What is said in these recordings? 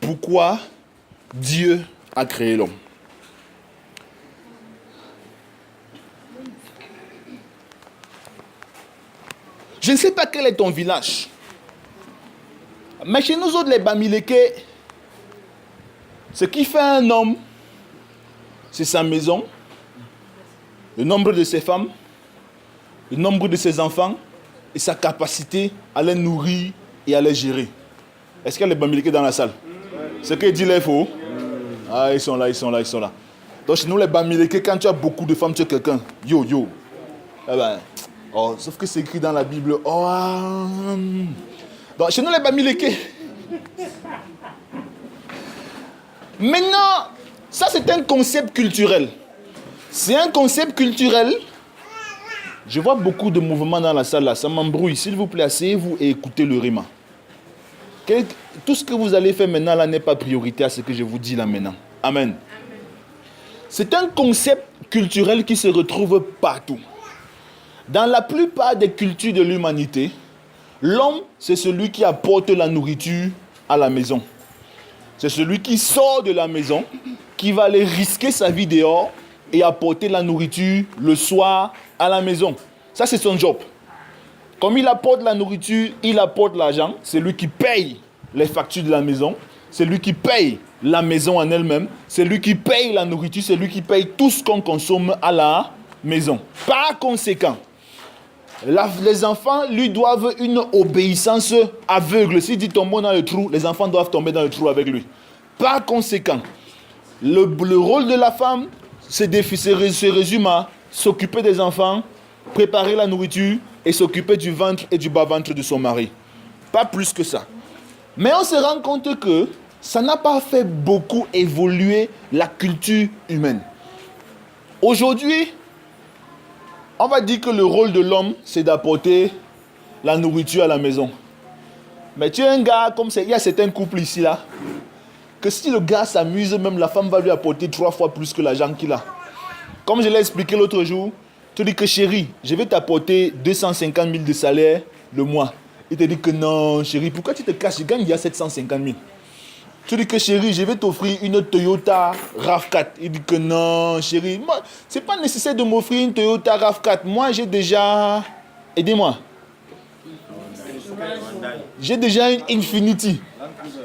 Pourquoi Dieu a créé l'homme? Je ne sais pas quel est ton village. Mais chez nous autres, les Bamileke, ce qui fait un homme, c'est sa maison, le nombre de ses femmes, le nombre de ses enfants et sa capacité à les nourrir et à les gérer. Est-ce qu'il y a les Bamileke dans la salle? Ce que dit les faux. Ah, ils sont là. Donc chez nous, les Bamileke, quand tu as beaucoup de femmes, tu es quelqu'un. Yo. Eh ben, sauf que c'est écrit dans la Bible. Donc chez nous, les Bamileke. Maintenant, ça c'est un concept culturel. C'est un concept culturel. Je vois beaucoup de mouvements dans la salle là. Ça m'embrouille. S'il vous plaît, asseyez-vous et écoutez le rima. Tout ce que vous allez faire maintenant là n'est pas priorité à ce que je vous dis là maintenant. Amen. C'est un concept culturel qui se retrouve partout. Dans la plupart des cultures de l'humanité, l'homme, c'est celui qui apporte la nourriture à la maison. C'est celui qui sort de la maison, qui va aller risquer sa vie dehors et apporter la nourriture le soir à la maison. Ça, c'est son job. Comme il apporte la nourriture, il apporte l'argent. C'est lui qui paye les factures de la maison. C'est lui qui paye la maison en elle-même. C'est lui qui paye la nourriture. C'est lui qui paye tout ce qu'on consomme à la maison. Par conséquent, les enfants lui doivent une obéissance aveugle. S'il dit tomber dans le trou, les enfants doivent tomber dans le trou avec lui. Par conséquent, le rôle de la femme se résume à s'occuper des enfants, préparer la nourriture et s'occuper du ventre et du bas-ventre de son mari. Pas plus que ça. Mais on se rend compte que ça n'a pas fait beaucoup évoluer la culture humaine. Aujourd'hui, on va dire que le rôle de l'homme, c'est d'apporter la nourriture à la maison. Mais tu es un gars, il y a certains couples ici là, que si le gars s'amuse, même la femme va lui apporter 3 fois plus que l'argent qu'il a. Comme je l'ai expliqué l'autre jour, tu dis que chérie, je vais t'apporter 250 000 de salaire le mois. Il te dit que non, chérie, pourquoi tu te caches? Je gagne il y a 750 000. Tu dis que chérie, je vais t'offrir une Toyota RAV4. Il dit que non, chérie, moi, c'est pas nécessaire de m'offrir une Toyota RAV4. Moi, j'ai déjà... Aidez-moi. J'ai déjà une Infiniti.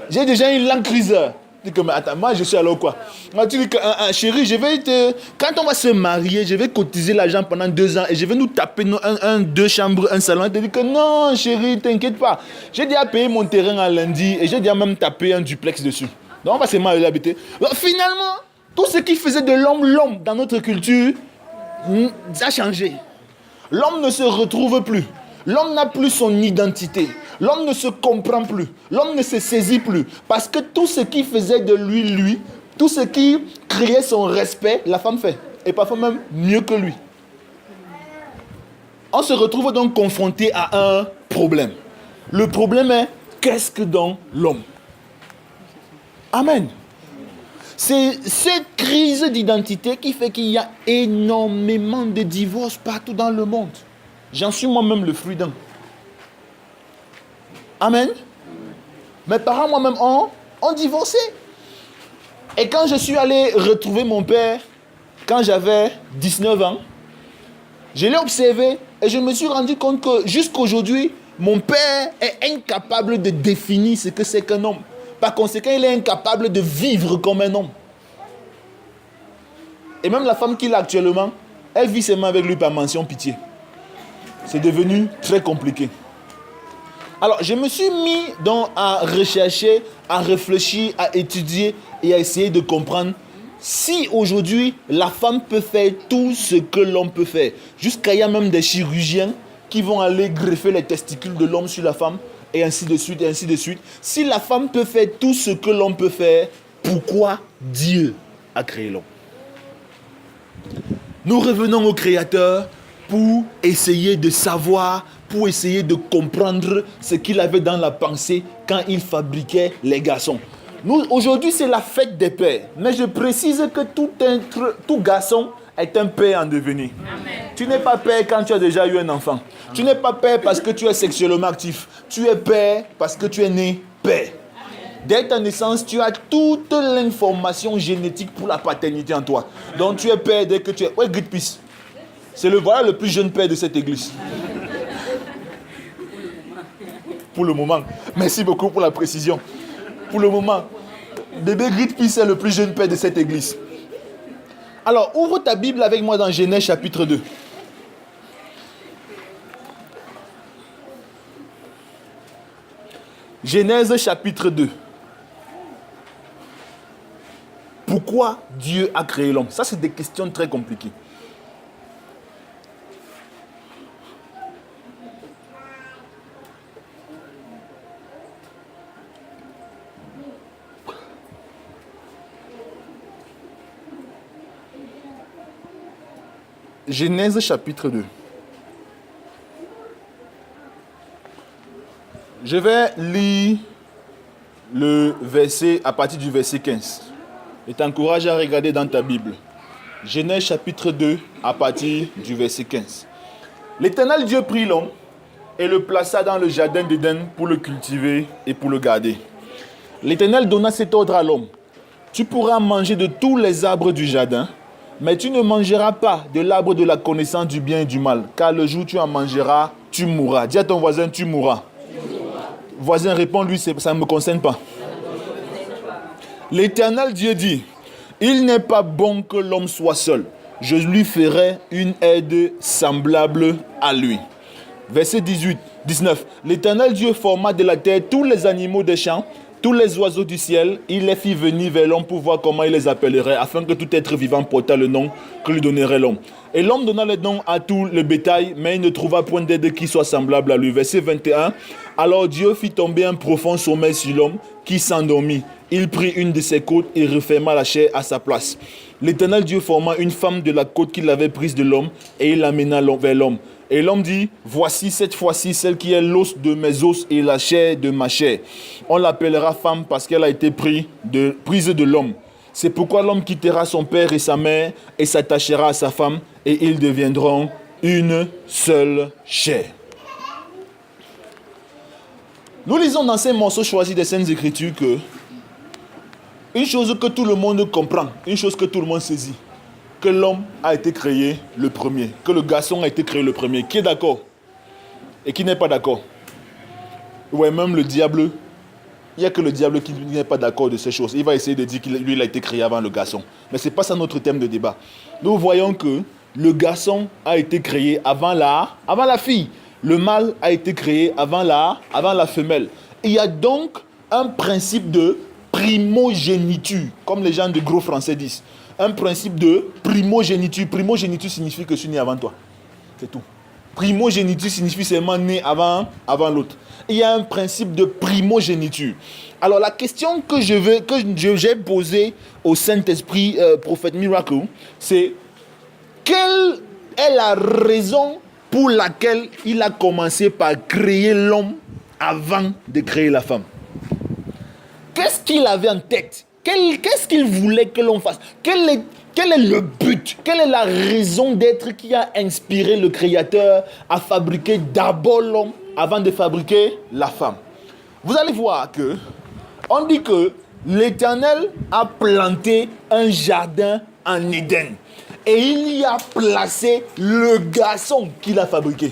J'ai déjà une Land Cruiser. Tu dis que, mais attends, moi, je suis alors quoi? Moi, tu dis que, chérie, je vais te... Quand on va se marier, je vais cotiser l'argent pendant 2 ans et je vais nous taper 2 chambres, un salon. Tu dis que non, chérie, t'inquiète pas. J'ai déjà payé mon terrain à lundi et j'ai déjà même tapé un duplex dessus. Donc, on va se marier habiter. Donc, finalement, tout ce qui faisait de l'homme dans notre culture, ça a changé. L'homme ne se retrouve plus. L'homme n'a plus son identité. L'homme ne se comprend plus. L'homme ne se saisit plus. Parce que tout ce qui faisait de lui, tout ce qui créait son respect, la femme fait. Et parfois même mieux que lui. On se retrouve donc confronté à un problème. Le problème est, qu'est-ce que donc l'homme? Amen. C'est cette crise d'identité qui fait qu'il y a énormément de divorces partout dans le monde. J'en suis moi-même le fruit d'un. Amen. Mes parents moi-même ont divorcé. Et quand je suis allé retrouver mon père, quand j'avais 19 ans, je l'ai observé et je me suis rendu compte que jusqu'aujourd'hui, mon père est incapable de définir ce que c'est qu'un homme. Par conséquent, il est incapable de vivre comme un homme. Et même la femme qu'il a actuellement, elle vit seulement avec lui par mention pitié. C'est devenu très compliqué. Alors, je me suis mis donc à rechercher, à réfléchir, à étudier et à essayer de comprendre si aujourd'hui la femme peut faire tout ce que l'homme peut faire. Jusqu'à il y a même des chirurgiens qui vont aller greffer les testicules de l'homme sur la femme et ainsi de suite et ainsi de suite. Si la femme peut faire tout ce que l'homme peut faire, pourquoi Dieu a créé l'homme? Nous revenons au Créateur pour essayer de savoir, pour essayer de comprendre ce qu'il avait dans la pensée quand il fabriquait les garçons. Nous, aujourd'hui, c'est la fête des pères. Mais je précise que tout garçon est un père en devenir. Amen. Tu n'es pas père quand tu as déjà eu un enfant. Amen. Tu n'es pas père parce que tu es sexuellement actif. Tu es père parce que tu es né père. Amen. Dès ta naissance, tu as toute l'information génétique pour la paternité en toi. Donc tu es père dès que tu es... Ouais, Great Peace. C'est voilà le plus jeune père de cette église. Pour le moment. Merci beaucoup pour la précision. Pour le moment. Bébé Great Peace est le plus jeune père de cette église. Alors, ouvre ta Bible avec moi dans Genèse chapitre 2. Genèse chapitre 2. Pourquoi Dieu a créé l'homme? Ça, c'est des questions très compliquées. Genèse chapitre 2. Je vais lire le verset à partir du verset 15. Et t'encourage à regarder dans ta Bible. Genèse chapitre 2 à partir du verset 15. L'Éternel Dieu prit l'homme et le plaça dans le jardin d'Éden pour le cultiver et pour le garder. L'Éternel donna cet ordre à l'homme. Tu pourras manger de tous les arbres du jardin, mais tu ne mangeras pas de l'arbre de la connaissance du bien et du mal, car le jour où tu en mangeras, tu mourras. Dis à ton voisin, tu mourras. Voisin, réponds-lui, ça ne me concerne pas. L'Éternel Dieu dit, il n'est pas bon que l'homme soit seul. Je lui ferai une aide semblable à lui. Verset 19. L'Éternel Dieu forma de la terre tous les animaux des champs, tous les oiseaux du ciel. Il les fit venir vers l'homme pour voir comment il les appellerait, afin que tout être vivant portât le nom que lui donnerait l'homme. Et l'homme donna le nom à tout le bétail, mais il ne trouva point d'aide qui soit semblable à lui. Verset 21. Alors Dieu fit tomber un profond sommeil sur l'homme, qui s'endormit. Il prit une de ses côtes et referma la chair à sa place. L'Éternel Dieu forma une femme de la côte qu'il avait prise de l'homme, et il l'amena vers l'homme. Et l'homme dit, voici cette fois-ci celle qui est l'os de mes os et la chair de ma chair. On l'appellera femme parce qu'elle a été prise de l'homme. C'est pourquoi l'homme quittera son père et sa mère et s'attachera à sa femme, et ils deviendront une seule chair. Nous lisons dans ces morceaux choisis des Saintes Écritures que une chose que tout le monde comprend, une chose que tout le monde saisit, que l'homme a été créé le premier, que le garçon a été créé le premier. Qui est d'accord et qui n'est pas d'accord? Ouais, même le diable, il n'y a que le diable qui n'est pas d'accord de ces choses. Il va essayer de dire qu'il lui, il a été créé avant le garçon. Mais ce n'est pas ça notre thème de débat. Nous voyons que le garçon a été créé avant la fille. Le mâle a été créé avant la femelle. Il y a donc un principe de primogéniture, comme les gens de gros français disent. Un principe de primogéniture. Primogéniture signifie que je suis né avant toi. C'est tout. Primogéniture signifie seulement né avant l'autre. Il y a un principe de primogéniture. Alors la question que j'ai posée au Saint-Esprit, prophète Miracle, c'est quelle est la raison pour laquelle il a commencé par créer l'homme avant de créer la femme? Qu'est-ce qu'il avait en tête? Qu'est-ce qu'il voulait que l'on fasse? Quel est le but? Quelle est la raison d'être qui a inspiré le Créateur à fabriquer d'abord l'homme avant de fabriquer la femme? Vous allez voir que on dit que l'Éternel a planté un jardin en Éden et il y a placé le garçon qu'il a fabriqué.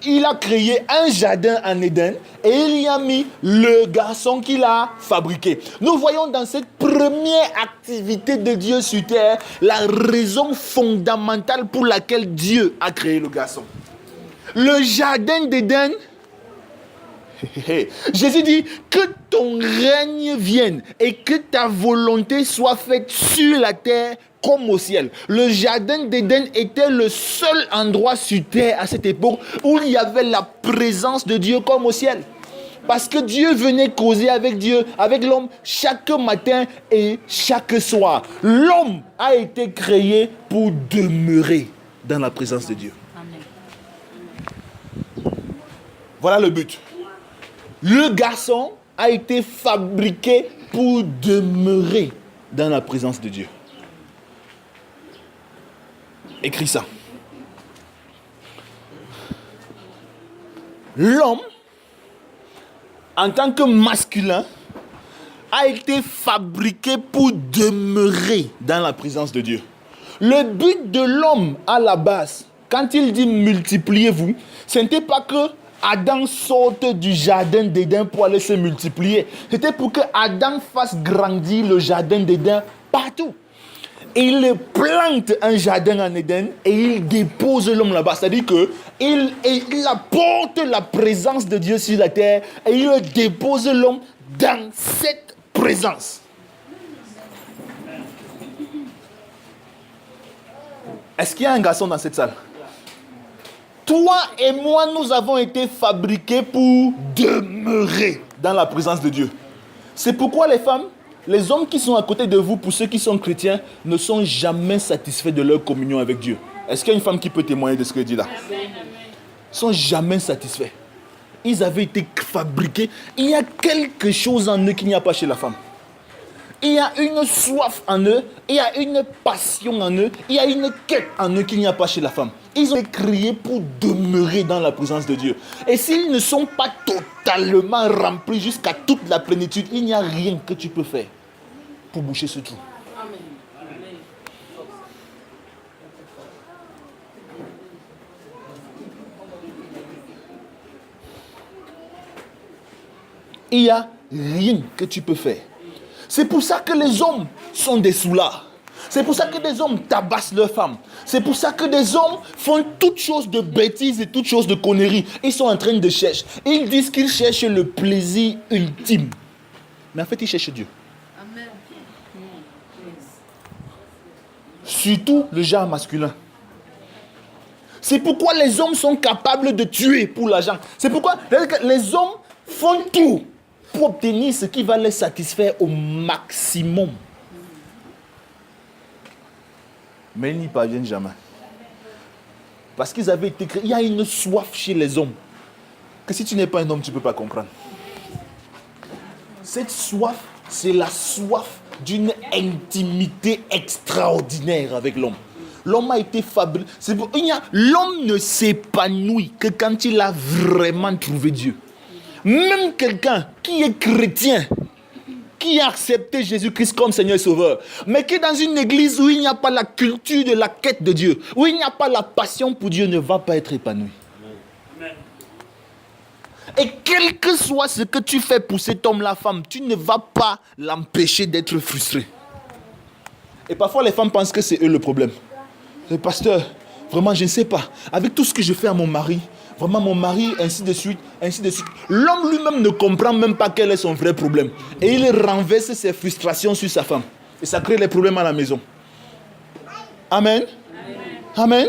Il a créé un jardin en Éden et il y a mis le garçon qu'il a fabriqué. Nous voyons dans cette première activité de Dieu sur terre la raison fondamentale pour laquelle Dieu a créé le garçon. Le jardin d'Éden, Jésus dit que ton règne vienne et que ta volonté soit faite sur la terre comme au ciel. Le jardin d'Éden était le seul endroit sur terre à cette époque où il y avait la présence de Dieu comme au ciel. Parce que Dieu venait causer avec l'homme, chaque matin et chaque soir. L'homme a été créé pour demeurer dans la présence de Dieu. Amen. Voilà le but. Le garçon a été fabriqué pour demeurer dans la présence de Dieu. Écris ça. L'homme, en tant que masculin, a été fabriqué pour demeurer dans la présence de Dieu. Le but de l'homme à la base, quand il dit multipliez-vous, ce n'était pas que Adam sorte du jardin d'Éden pour aller se multiplier. C'était pour que Adam fasse grandir le jardin d'Éden partout. Et il plante un jardin en Éden et il dépose l'homme là-bas. C'est-à-dire qu'il apporte la présence de Dieu sur la terre et il dépose l'homme dans cette présence. Est-ce qu'il y a un garçon dans cette salle? Toi et moi, nous avons été fabriqués pour demeurer dans la présence de Dieu. C'est pourquoi les femmes, les hommes qui sont à côté de vous, pour ceux qui sont chrétiens, ne sont jamais satisfaits de leur communion avec Dieu. Est-ce qu'il y a une femme qui peut témoigner de ce que je dis là? Ils ne sont jamais satisfaits. Ils avaient été fabriqués. Il y a quelque chose en eux qu'il n'y a pas chez la femme. Il y a une soif en eux, il y a une passion en eux, il y a une quête en eux qu'il n'y a pas chez la femme. Ils ont été créés pour demeurer dans la présence de Dieu. Et s'ils ne sont pas totalement remplis jusqu'à toute la plénitude, il n'y a rien que tu peux faire pour boucher ce trou. Amen. Il n'y a rien que tu peux faire. C'est pour ça que les hommes sont des soulards. C'est pour ça que des hommes tabassent leurs femmes. C'est pour ça que des hommes font toutes choses de bêtises et toutes choses de conneries. Ils sont en train de chercher. Ils disent qu'ils cherchent le plaisir ultime. Mais en fait, ils cherchent Dieu. Amen. Surtout le genre masculin. C'est pourquoi les hommes sont capables de tuer pour l'argent. C'est pourquoi les hommes font tout pour obtenir ce qui va les satisfaire au maximum. Mais ils n'y parviennent jamais. Parce qu'ils avaient été créés. Il y a une soif chez les hommes que si tu n'es pas un homme, tu ne peux pas comprendre. Cette soif, c'est la soif d'une intimité extraordinaire avec l'homme. L'homme a été fabriqué. L'homme ne s'épanouit que quand il a vraiment trouvé Dieu. Même quelqu'un qui est chrétien, qui a accepté Jésus-Christ comme Seigneur et Sauveur, mais qui est dans une église où il n'y a pas la culture de la quête de Dieu, où il n'y a pas la passion pour Dieu, ne va pas être épanoui. Amen. Et quel que soit ce que tu fais pour cet homme-là, femme, tu ne vas pas l'empêcher d'être frustré. Et parfois, les femmes pensent que c'est eux le problème. Le pasteur, vraiment, je ne sais pas. Avec tout ce que je fais à mon mari, vraiment mon mari, ainsi de suite, ainsi de suite. L'homme lui-même ne comprend même pas quel est son vrai problème. Et il renverse ses frustrations sur sa femme. Et ça crée les problèmes à la maison. Amen. Amen. Amen.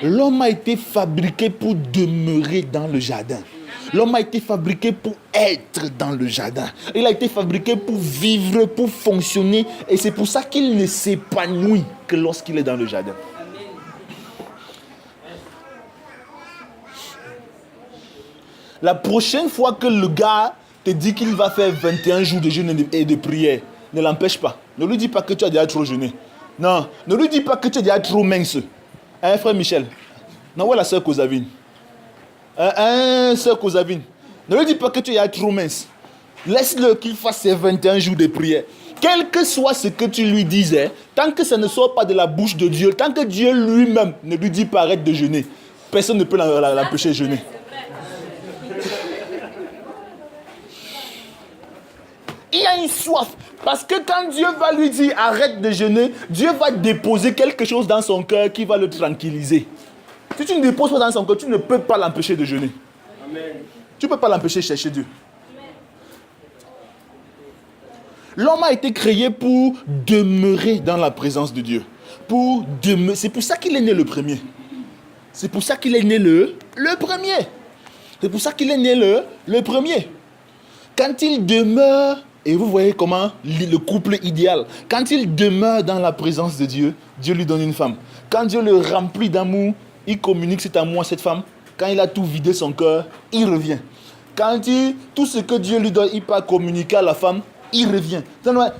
L'homme a été fabriqué pour demeurer dans le jardin. L'homme a été fabriqué pour être dans le jardin. Il a été fabriqué pour vivre, pour fonctionner. Et c'est pour ça qu'il ne s'épanouit que lorsqu'il est dans le jardin. La prochaine fois que le gars te dit qu'il va faire 21 jours de jeûne et de prière, ne l'empêche pas. Ne lui dis pas que tu as déjà trop jeûné. Non, ne lui dis pas que tu es déjà trop mince. Hein, frère Michel? Non, où est la sœur Kozavine? Sœur Kozavine. Ne lui dis pas que tu es déjà trop mince. Laisse-le qu'il fasse ses 21 jours de prière. Quel que soit ce que tu lui disais, tant que ça ne sort pas de la bouche de Dieu, tant que Dieu lui-même ne lui dit pas arrête de jeûner, personne ne peut l'empêcher de jeûner. Il y a une soif. Parce que quand Dieu va lui dire arrête de jeûner, Dieu va déposer quelque chose dans son cœur qui va le tranquilliser. Si tu ne déposes pas dans son cœur, tu ne peux pas l'empêcher de jeûner. Amen. Tu ne peux pas l'empêcher de chercher Dieu. Amen. L'homme a été créé pour demeurer dans la présence de Dieu. C'est pour ça qu'il est né le premier. C'est pour ça qu'il est né le premier. C'est pour ça qu'il est né le premier. Quand il demeure, et vous voyez comment le couple idéal, quand il demeure dans la présence de Dieu, Dieu lui donne une femme. Quand Dieu le remplit d'amour, il communique cet amour à cette femme. Quand il a tout vidé son cœur, il revient. Quand tout ce que Dieu lui donne, il peut communiquer à la femme, il revient.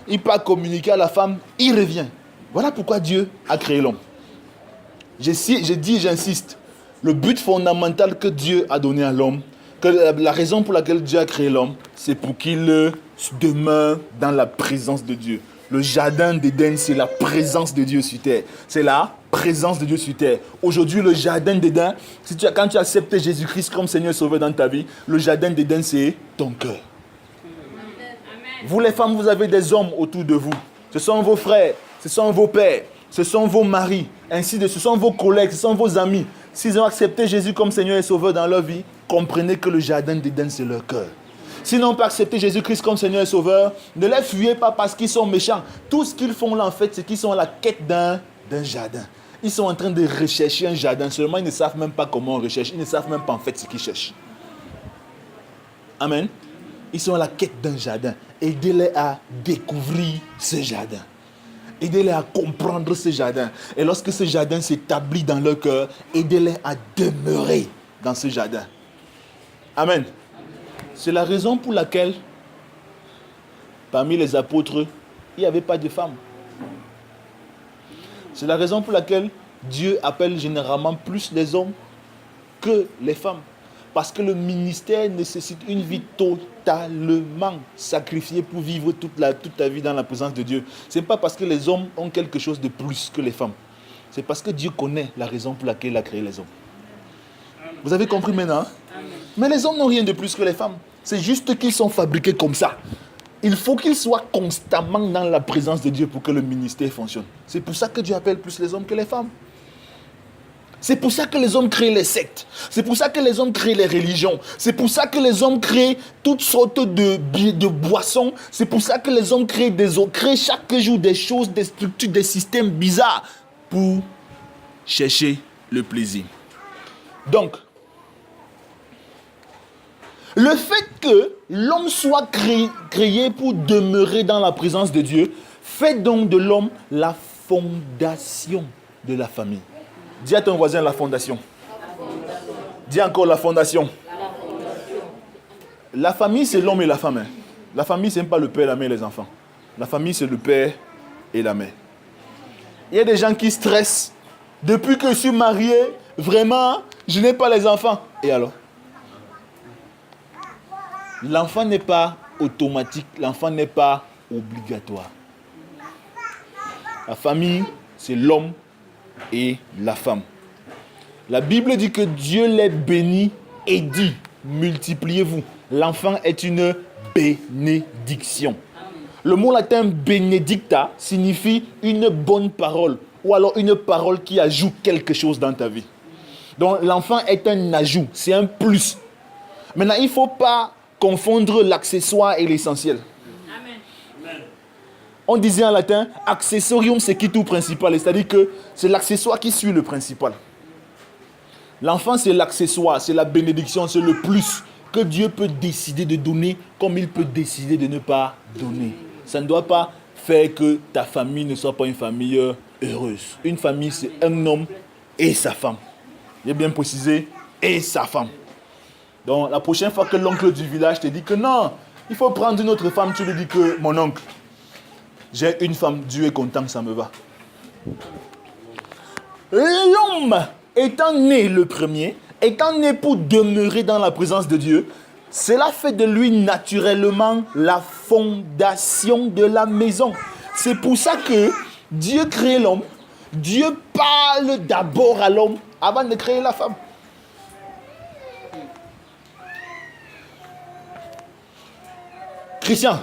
Il peut communiquer à la femme, il revient. Voilà pourquoi Dieu a créé l'homme. J'insiste, le but fondamental que Dieu a donné à l'homme, Que la raison pour laquelle Dieu a créé l'homme, c'est pour qu'il demeure dans la présence de Dieu. Le jardin d'Éden, c'est la présence de Dieu sur terre. C'est la présence de Dieu sur terre. Aujourd'hui, le jardin d'Éden, quand tu acceptes Jésus-Christ comme Seigneur et Sauveur dans ta vie, le jardin d'Éden, c'est ton cœur. Vous les femmes, vous avez des hommes autour de vous. Ce sont vos frères, ce sont vos pères, ce sont vos maris, ce sont vos collègues, ce sont vos amis. S'ils ont accepté Jésus comme Seigneur et Sauveur dans leur vie, comprenez que le jardin d'Éden, c'est leur cœur. S'ils n'ont pas accepté Jésus-Christ comme Seigneur et Sauveur, ne les fuyez pas parce qu'ils sont méchants. Tout ce qu'ils font là, en fait, c'est qu'ils sont à la quête d'un jardin. Ils sont en train de rechercher un jardin. Seulement, ils ne savent même pas comment on recherche. Ils ne savent même pas en fait ce qu'ils cherchent. Amen. Ils sont à la quête d'un jardin. Aidez-les à découvrir ce jardin. Aidez-les à comprendre ce jardin. Et lorsque ce jardin s'établit dans leur cœur, aidez-les à demeurer dans ce jardin. Amen. C'est la raison pour laquelle, parmi les apôtres, il n'y avait pas de femmes. C'est la raison pour laquelle Dieu appelle généralement plus les hommes que les femmes. Parce que le ministère nécessite une vie totalement sacrifiée pour vivre toute ta vie dans la présence de Dieu. Ce n'est pas parce que les hommes ont quelque chose de plus que les femmes. C'est parce que Dieu connaît la raison pour laquelle il a créé les hommes. Vous avez compris maintenant? Mais les hommes n'ont rien de plus que les femmes. C'est juste qu'ils sont fabriqués comme ça. Il faut qu'ils soient constamment dans la présence de Dieu pour que le ministère fonctionne. C'est pour ça que Dieu appelle plus les hommes que les femmes. C'est pour ça que les hommes créent les sectes. C'est pour ça que les hommes créent les religions. C'est pour ça que les hommes créent toutes sortes de boissons. C'est pour ça que les hommes créent chaque jour des choses, des structures, des systèmes bizarres pour chercher le plaisir. Donc, le fait que l'homme soit créé pour demeurer dans la présence de Dieu fait donc de l'homme la fondation de la famille. Dis à ton voisin la fondation. Dis encore la fondation. La famille, c'est l'homme et la femme. La famille, ce n'est pas le père, la mère et les enfants. La famille, c'est le père et la mère. Il y a des gens qui stressent. Depuis que je suis marié, vraiment, je n'ai pas les enfants. Et alors? L'enfant n'est pas automatique, l'enfant n'est pas obligatoire. La famille, c'est l'homme et la femme. La Bible dit que Dieu les bénit et dit, multipliez-vous. L'enfant est une bénédiction. Le mot latin benedicta signifie une bonne parole ou alors une parole qui ajoute quelque chose dans ta vie. Donc l'enfant est un ajout, c'est un plus. Maintenant, il ne faut pas confondre l'accessoire et l'essentiel. Amen. On disait en latin, accessorium sequitur principal, c'est-à-dire que c'est l'accessoire qui suit le principal. L'enfant, c'est l'accessoire, c'est la bénédiction, c'est le plus que Dieu peut décider de donner comme il peut décider de ne pas donner. Ça ne doit pas faire que ta famille ne soit pas une famille heureuse. Une famille, c'est un homme et sa femme. J'ai bien précisé, et sa femme. Donc, la prochaine fois que l'oncle du village te dit que non, il faut prendre une autre femme, tu lui dis que mon oncle, j'ai une femme, Dieu est content, ça me va. L'homme étant né le premier, étant né pour demeurer dans la présence de Dieu, cela fait de lui naturellement la fondation de la maison. C'est pour ça que Dieu crée l'homme. Dieu parle d'abord à l'homme avant de créer la femme. Christian,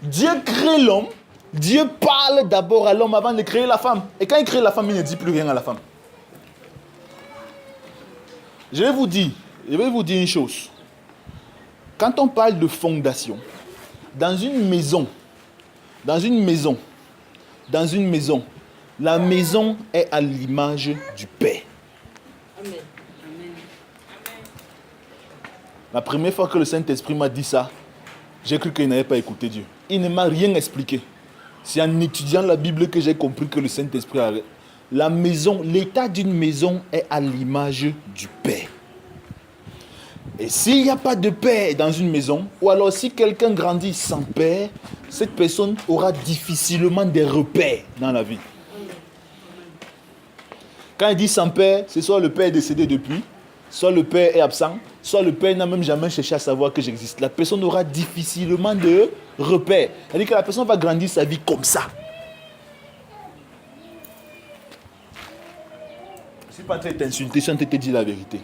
Dieu crée l'homme, Dieu parle d'abord à l'homme avant de créer la femme. Et quand il crée la femme, il ne dit plus rien à la femme. Je vais vous dire une chose. Quand on parle de fondation, dans une maison, la maison est à l'image du Père. Amen. La première fois que le Saint-Esprit m'a dit ça, j'ai cru qu'il n'avait pas écouté Dieu. Il ne m'a rien expliqué. C'est en étudiant la Bible que j'ai compris que le Saint-Esprit a... La maison, l'état d'une maison est à l'image du Père. Et s'il n'y a pas de père dans une maison, ou alors si quelqu'un grandit sans père, cette personne aura difficilement des repères dans la vie. Quand il dit sans père, c'est soit le père est décédé depuis, soit le père est absent, soit le père n'a même jamais cherché à savoir que j'existe. La personne aura difficilement de repères. C'est-à-dire que la personne va grandir sa vie comme ça. Je ne suis pas en train de t'insulter, je suis en train de te dire la vérité.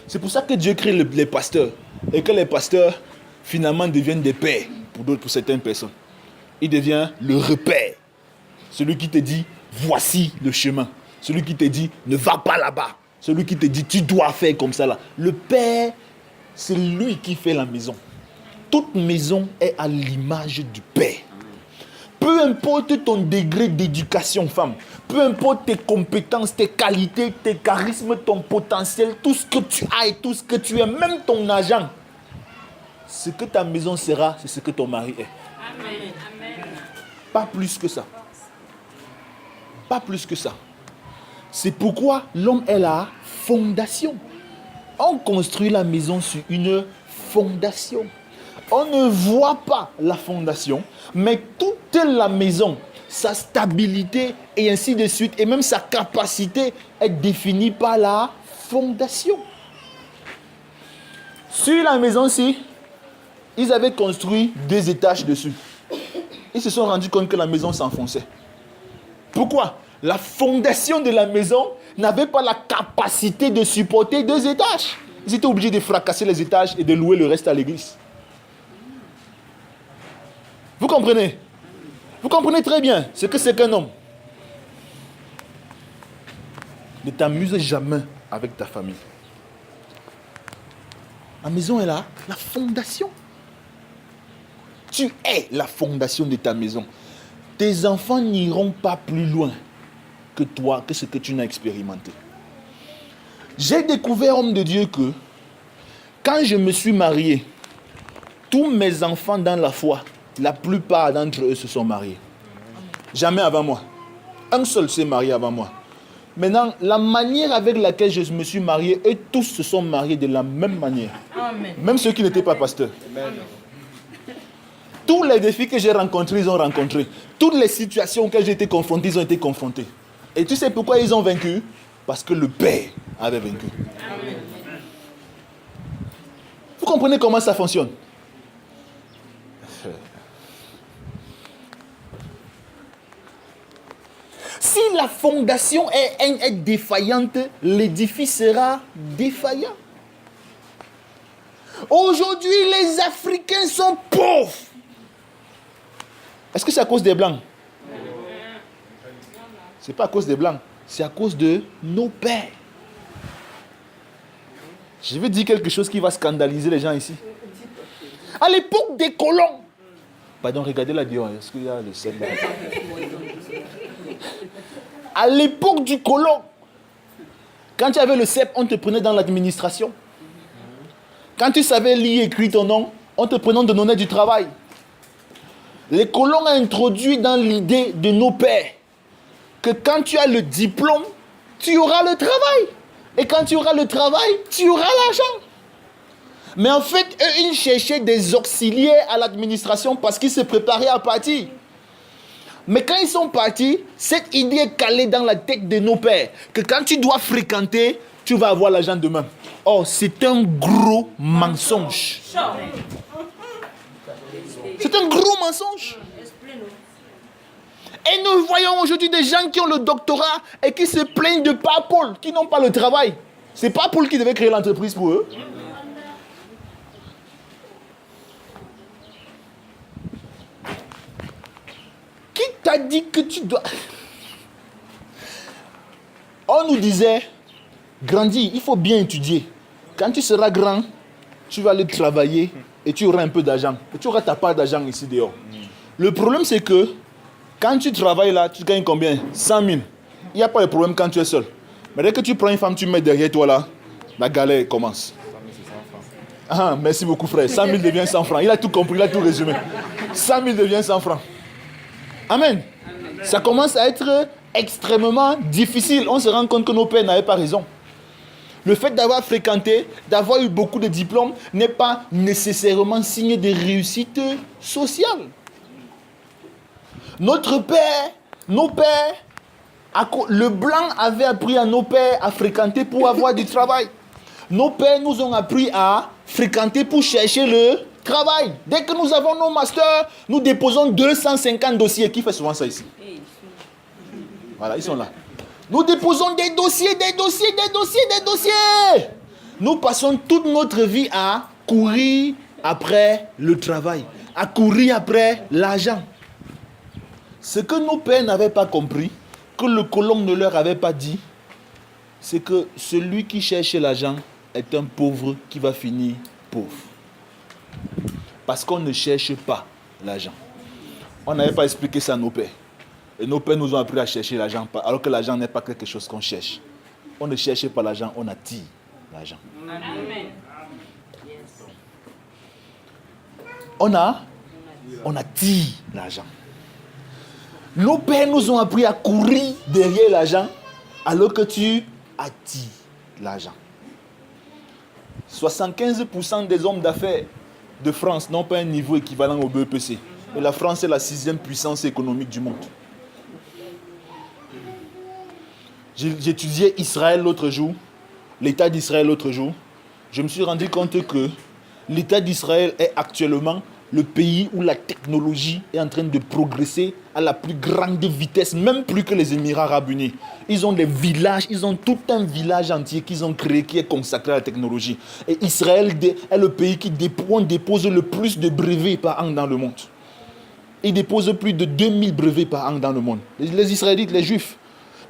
C'est pour ça que Dieu crée les pasteurs. Et que les pasteurs, finalement, deviennent des pères pour certaines personnes. Il devient le repère. Celui qui te dit, voici le chemin. Celui qui te dit, ne va pas là-bas. Celui qui te dit, tu dois faire comme ça là. Le père, c'est lui qui fait la maison. Toute maison est à l'image du père. Peu importe ton degré d'éducation, femme, peu importe tes compétences, tes qualités, tes charismes, ton potentiel, tout ce que tu as et tout ce que tu es, même ton argent, ce que ta maison sera, c'est ce que ton mari est. Amen. Pas plus que ça. Pas plus que ça. C'est pourquoi l'homme est la fondation. On construit la maison sur une fondation. On ne voit pas la fondation, mais toute la maison, sa stabilité et ainsi de suite, et même sa capacité est définie par la fondation. Sur la maison-ci, ils avaient construit 2 étages dessus. Ils se sont rendus compte que la maison s'enfonçait. Pourquoi? La fondation de la maison n'avait pas la capacité de supporter 2 étages. Ils étaient obligés de fracasser les étages et de louer le reste à l'église. Vous comprenez? Vous comprenez très bien ce que c'est qu'un homme. Ne t'amuse jamais avec ta famille. La maison est là, la fondation. Tu es la fondation de ta maison. Tes enfants n'iront pas plus loin que toi, que ce que tu n'as expérimenté. J'ai découvert, homme de Dieu, que quand je me suis marié, tous mes enfants dans la foi, la plupart d'entre eux se sont mariés. Jamais avant moi. Un seul s'est marié avant moi. Maintenant, la manière avec laquelle je me suis marié, eux tous se sont mariés de la même manière. Amen. Même ceux qui n'étaient pas pasteurs. Amen. Tous les défis que j'ai rencontrés, ils ont rencontrés. Toutes les situations auxquelles j'ai été confronté, ils ont été confrontés. Et tu sais pourquoi ils ont vaincu? Parce que le Père avait vaincu. Amen. Vous comprenez comment ça fonctionne? Si la fondation est défaillante, l'édifice sera défaillant. Aujourd'hui, les Africains sont pauvres. Est-ce que c'est à cause des Blancs? Ce n'est pas à cause des Blancs, c'est à cause de nos pères. Je vais dire quelque chose qui va scandaliser les gens ici. À l'époque des colons, pardon, regardez la Dion, est-ce qu'il y a le sel là? À l'époque du colon, quand tu avais le CEP, on te prenait dans l'administration. Quand tu savais lire et écrire ton nom, on te prenait de donner du travail. Les colons ont introduit dans l'idée de nos pères que quand tu as le diplôme, tu auras le travail. Et quand tu auras le travail, tu auras l'argent. Mais en fait, eux, ils cherchaient des auxiliaires à l'administration parce qu'ils se préparaient à partir. Mais quand ils sont partis, cette idée est calée dans la tête de nos pères que quand tu dois fréquenter, tu vas avoir l'argent demain. Oh, c'est un gros mensonge. C'est un gros mensonge. Et nous voyons aujourd'hui des gens qui ont le doctorat et qui se plaignent de PayPal, qui n'ont pas le travail. C'est PayPal qui devait créer l'entreprise pour eux. Qui t'a dit que tu dois... On nous disait, grandis, il faut bien étudier. Quand tu seras grand, tu vas aller travailler et tu auras un peu d'argent. Et tu auras ta part d'argent ici dehors. Le problème, c'est que quand tu travailles là, tu gagnes combien? 100 000. Il n'y a pas de problème quand tu es seul. Mais dès que tu prends une femme, tu mets derrière toi là, la galère commence. Ah, merci beaucoup frère. 100 000 devient 100 francs. Il a tout compris, il a tout résumé. 100 000 devient 100 francs. Amen. Ça commence à être extrêmement difficile. On se rend compte que nos pères n'avaient pas raison. Le fait d'avoir fréquenté, d'avoir eu beaucoup de diplômes n'est pas nécessairement signe de réussite sociale. Notre père, nos pères Le blanc avait appris à nos pères à fréquenter pour avoir du travail. Nos pères nous ont appris à fréquenter pour chercher le travail. Dès que nous avons nos masters, nous déposons 250 dossiers. Qui fait souvent ça ici? Voilà, ils sont là. Nous déposons des dossiers. Nous passons toute notre vie à courir après le travail, à courir après l'argent. Ce que nos pères n'avaient pas compris, que le colon ne leur avait pas dit, c'est que celui qui cherche l'argent est un pauvre qui va finir pauvre. Parce qu'on ne cherche pas l'argent. On n'avait pas expliqué ça à nos pères. Et nos pères nous ont appris à chercher l'argent, alors que l'argent n'est pas quelque chose qu'on cherche. On ne cherche pas l'argent, on attire l'argent. Amen. On attire l'argent. Nos pères nous ont appris à courir derrière l'argent, alors que tu attires l'argent. 75% des hommes d'affaires de France n'ont pas un niveau équivalent au BEPC. Et la France est la 6e puissance économique du monde. J'étudiais Israël l'autre jour, l'État d'Israël l'autre jour. Je me suis rendu compte que l'État d'Israël est actuellement le pays où la technologie est en train de progresser à la plus grande vitesse, même plus que les Émirats arabes unis. Ils ont des villages, ils ont tout un village entier qu'ils ont créé qui est consacré à la technologie. Et Israël est le pays où on dépose le plus de brevets par an dans le monde. Ils déposent plus de 2000 brevets par an dans le monde. Les Israélites, les Juifs.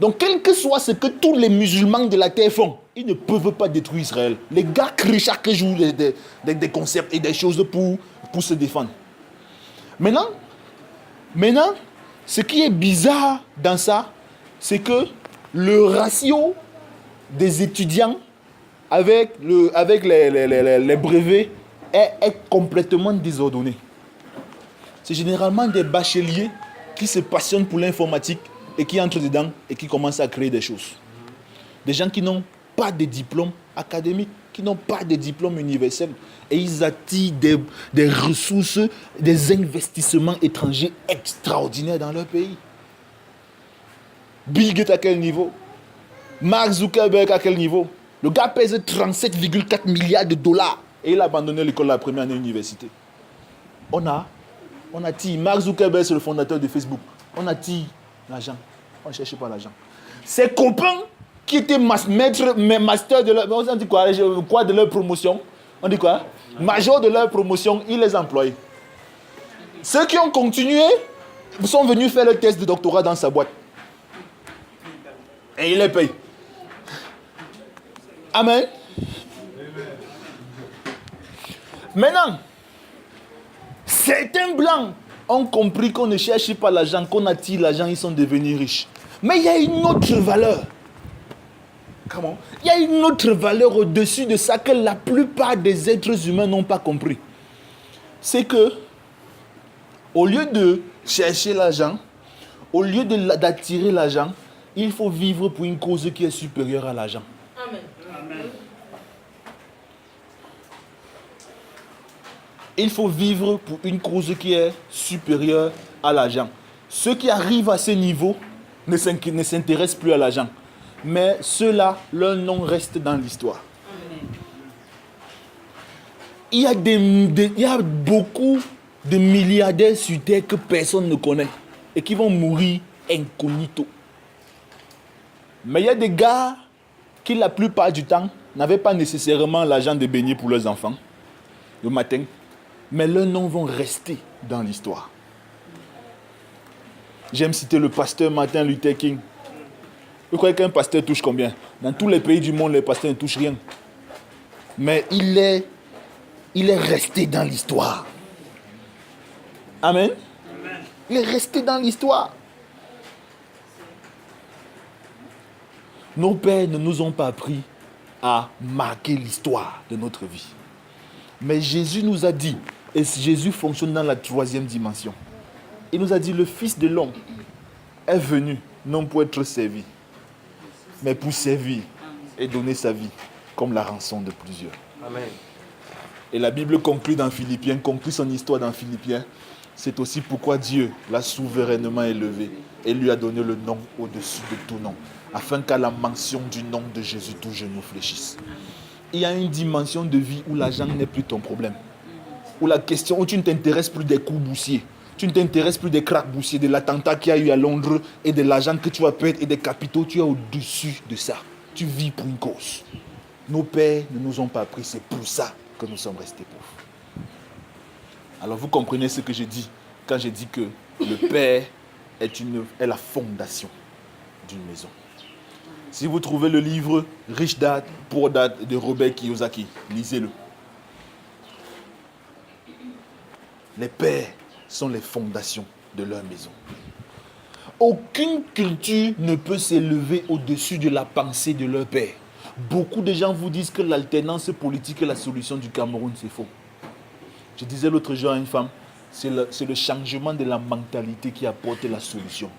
Donc, quel que soit ce que tous les musulmans de la terre font, ils ne peuvent pas détruire Israël. Les gars crient chaque jour des concepts et des choses pour se défendre. Maintenant, ce qui est bizarre dans ça, c'est que le ratio des étudiants avec les brevets est complètement désordonné. C'est généralement des bacheliers qui se passionnent pour l'informatique et qui entrent dedans et qui commencent à créer des choses. Des gens qui n'ont pas de diplôme académique, qui n'ont pas de diplôme universel. Et ils attirent des ressources, des investissements étrangers extraordinaires dans leur pays. Bill Gates à quel niveau? Mark Zuckerberg à quel niveau? Le gars pèse 37,4 milliards de dollars et il a abandonné l'école la première année d'université. On attire. Mark Zuckerberg, c'est le fondateur de Facebook. On attire l'argent. On ne cherche pas l'argent. Ses copains qui étaient master de leur... On dit quoi de leur promotion? On dit quoi? Major de leur promotion, ils les emploient. Ceux qui ont continué sont venus faire le test de doctorat dans sa boîte. Et il les paye. Amen. Maintenant, certains blancs ont compris qu'on ne cherche pas l'argent, qu'on attire l'argent, ils sont devenus riches. Mais il y a une autre valeur. Comment? Il y a une autre valeur au-dessus de ça que la plupart des êtres humains n'ont pas compris. C'est que, au lieu de chercher l'argent, au lieu d'attirer l'argent, il faut vivre pour une cause qui est supérieure à l'argent. Amen. Amen. Il faut vivre pour une cause qui est supérieure à l'argent. Ceux qui arrivent à ce niveau ne s'intéressent plus à l'argent. Mais ceux-là, leur nom reste dans l'histoire. Il y a beaucoup de milliardaires sur terre que personne ne connaît et qui vont mourir incognito. Mais il y a des gars qui, la plupart du temps, n'avaient pas nécessairement l'argent de baigner pour leurs enfants le matin, mais leurs noms vont rester dans l'histoire. J'aime citer le pasteur Martin Luther King. Vous croyez qu'un pasteur touche combien? Dans tous les pays du monde, les pasteurs ne touchent rien. Mais il est resté dans l'histoire. Amen. Amen. Il est resté dans l'histoire. Nos pères ne nous ont pas appris à marquer l'histoire de notre vie. Mais Jésus nous a dit, et Jésus fonctionne dans la 3e dimension. Il nous a dit, le Fils de l'homme est venu, non pour être servi, mais pour servir et donner sa vie comme la rançon de plusieurs. Amen. Et la Bible conclut son histoire dans Philippiens. C'est aussi pourquoi Dieu l'a souverainement élevé et lui a donné le nom au-dessus de tout nom, afin qu'à la mention du nom de Jésus, tout genou fléchisse. Il y a une dimension de vie où l'argent n'est plus ton problème. Où la question, où tu ne t'intéresses plus des coups boursiers, tu ne t'intéresses plus des cracks boursiers, de l'attentat qu'il y a eu à Londres et de l'argent que tu vas perdre et des capitaux, tu es au-dessus de ça. Tu vis pour une cause. Nos pères ne nous ont pas appris, c'est pour ça que nous sommes restés pauvres. Alors vous comprenez ce que j'ai dit quand j'ai dit que le père est la fondation d'une maison. Si vous trouvez le livre Rich Dad, Poor Dad de Robert Kiyosaki, lisez-le. Les pères sont les fondations de leur maison. Aucune culture ne peut s'élever au-dessus de la pensée de leur père. Beaucoup de gens vous disent que l'alternance politique est la solution du Cameroun, c'est faux. Je disais l'autre jour à une femme, c'est le changement de la mentalité qui apporte la solution.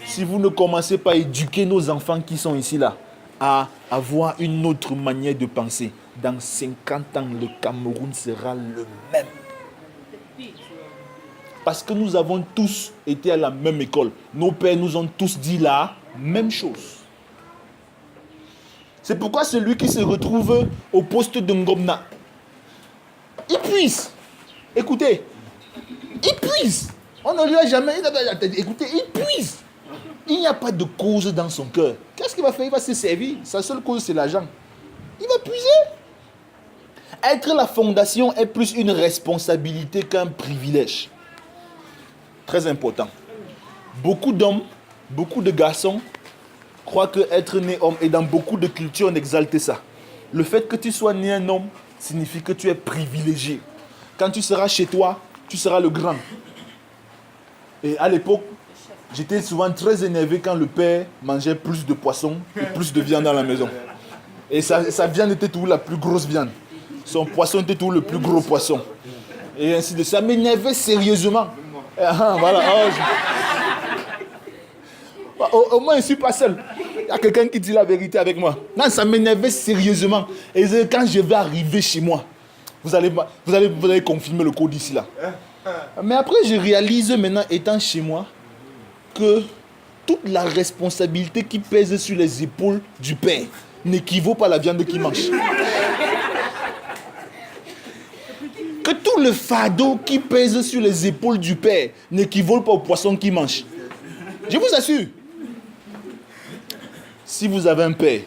Si vous ne commencez pas à éduquer nos enfants qui sont ici là, à avoir une autre manière de penser, dans 50 ans, le Cameroun sera le même. Parce que nous avons tous été à la même école. Nos pères nous ont tous dit la même chose. C'est pourquoi celui qui se retrouve au poste de Ngomna, il puise. Écoutez, il puise. On ne lui a jamais... Écoutez, il puise. Il n'y a pas de cause dans son cœur. Qu'est-ce qu'il va faire? Il va se servir. Sa seule cause, c'est l'argent. Il va puiser. Être la fondation est plus une responsabilité qu'un privilège. Très important. Beaucoup d'hommes, beaucoup de garçons croient qu'être né homme, et dans beaucoup de cultures, on exalte ça. Le fait que tu sois né un homme signifie que tu es privilégié. Quand tu seras chez toi, tu seras le grand. Et à l'époque, j'étais souvent très énervé quand le père mangeait plus de poisson et plus de viande dans la maison. Et sa viande était toujours la plus grosse viande. Son poisson était toujours le plus gros poisson. Et ainsi de suite. Ça m'énervait sérieusement. Voilà. Au moins, je ne suis pas seul. Il y a quelqu'un qui dit la vérité avec moi. Non, ça m'énervait sérieusement. Et quand je vais arriver chez moi, vous allez confirmer le code ici là. Mais après, je réalise maintenant, étant chez moi, que toute la responsabilité qui pèse sur les épaules du père n'équivaut pas à la viande qu'il mange. Que tout le fardeau qui pèse sur les épaules du père n'équivaut pas au poisson qu'il mange. Je vous assure. Si vous avez un père,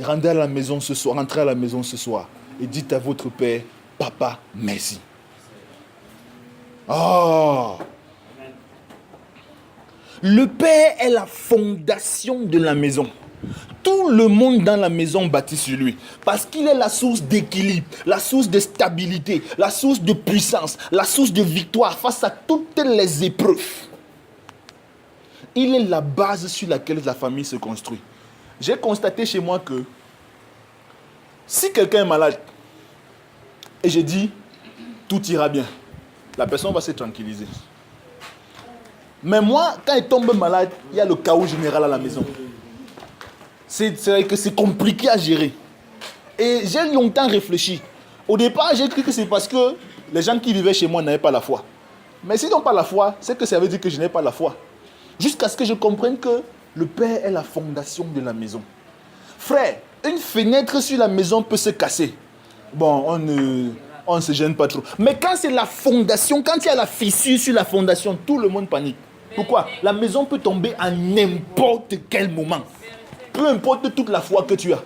rentrez à la maison ce soir et dites à votre père, papa, merci. Oh! Le père est la fondation de la maison. Tout le monde dans la maison bâtit sur lui. Parce qu'il est la source d'équilibre, la source de stabilité, la source de puissance, la source de victoire face à toutes les épreuves. Il est la base sur laquelle la famille se construit. J'ai constaté chez moi que si quelqu'un est malade et je dis tout ira bien, la personne va se tranquilliser. Mais moi, quand elle tombe malade, il y a le chaos général à la maison. C'est vrai que c'est compliqué à gérer. Et j'ai longtemps réfléchi. Au départ, j'ai cru que c'est parce que les gens qui vivaient chez moi n'avaient pas la foi. Mais s'ils n'ont pas la foi, c'est que ça veut dire que je n'ai pas la foi. Jusqu'à ce que je comprenne que le père est la fondation de la maison. Frère, une fenêtre sur la maison peut se casser. Bon, on ne se gêne pas trop. Mais quand c'est la fondation, quand il y a la fissure sur la fondation, tout le monde panique. Pourquoi? La maison peut tomber à n'importe quel moment. Peu importe toute la foi que tu as.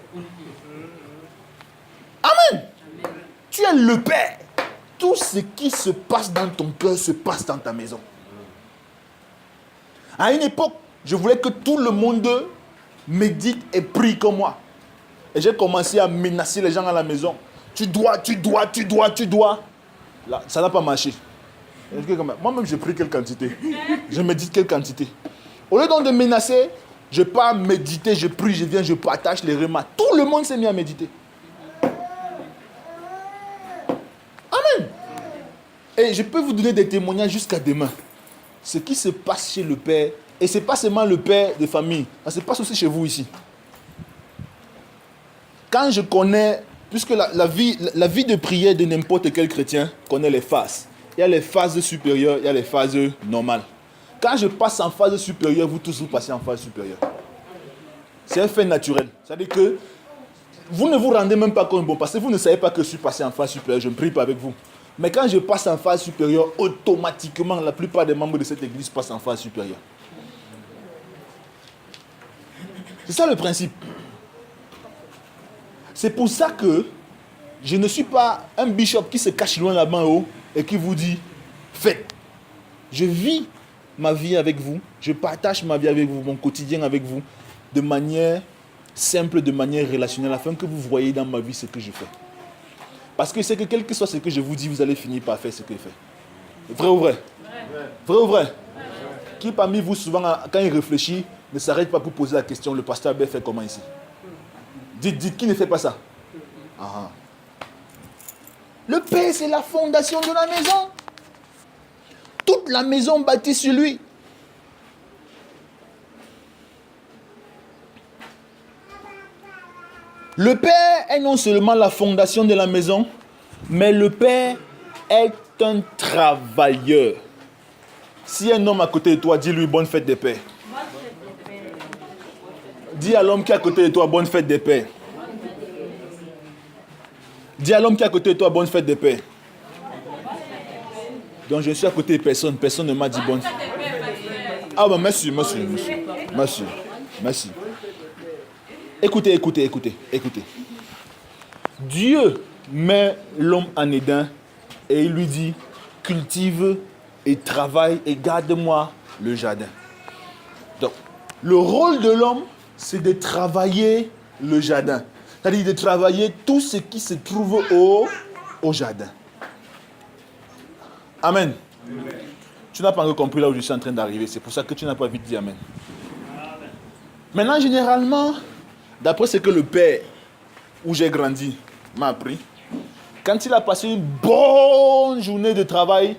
Amen. Tu es le père. Tout ce qui se passe dans ton cœur se passe dans ta maison. À une époque, je voulais que tout le monde médite et prie comme moi. Et j'ai commencé à menacer les gens à la maison. Tu dois. Là, ça n'a pas marché. Moi-même, j'ai pris quelle quantité? Je médite quelle quantité? Au lieu donc de menacer, je pars méditer, je prie, je viens, je partage les remas. Tout le monde s'est mis à méditer. Amen. Et je peux vous donner des témoignages jusqu'à demain. Ce qui se passe chez le père, et ce n'est pas seulement le père de famille, ça se passe aussi chez vous ici. Quand je connais Puisque la vie de prière de n'importe quel chrétien connaît les phases. Il y a les phases supérieures, il y a les phases normales. Quand je passe en phase supérieure, vous tous vous passez en phase supérieure. C'est un fait naturel. C'est-à-dire que vous ne vous rendez même pas compte, bon, parce que vous ne savez pas que je suis passé en phase supérieure, je ne prie pas avec vous. Mais quand je passe en phase supérieure, automatiquement, la plupart des membres de cette église passent en phase supérieure. C'est ça le principe. C'est pour ça que je ne suis pas un bishop qui se cache loin là-bas en haut et qui vous dit, faites. Je vis ma vie avec vous, je partage ma vie avec vous, mon quotidien avec vous, de manière simple, de manière relationnelle, afin que vous voyez dans ma vie ce que je fais. Parce que c'est que quel que soit ce que je vous dis, vous allez finir par faire ce que je fais. Vrai ou vrai? Vrai ou vrai? Qui parmi vous, souvent, quand il réfléchit, ne s'arrête pas pour poser la question, le pasteur Abel fait comment ici? Dites, qui ne fait pas ça? Ah. Le Père, c'est la fondation de la maison. Toute la maison bâtie sur lui. Le Père est non seulement la fondation de la maison, mais le Père est un travailleur. Si un homme à côté de toi, dis-lui bonne fête des pères. Dis à l'homme qui est à côté de toi, bonne fête des pères. Dis à l'homme qui est à côté de toi, bonne fête des pères. Donc je suis à côté de personne, personne ne m'a dit bonne fête. Ah ben merci. Écoutez. Dieu met l'homme en Éden et il lui dit, cultive et travaille et garde-moi le jardin. Donc, le rôle de l'homme, c'est de travailler le jardin. C'est-à-dire de travailler tout ce qui se trouve au jardin. Amen. Amen. Tu n'as pas encore compris là où je suis en train d'arriver. C'est pour ça que tu n'as pas vite dit Amen. Amen. Maintenant, généralement, d'après ce que le père où j'ai grandi m'a appris, quand il a passé une bonne journée de travail,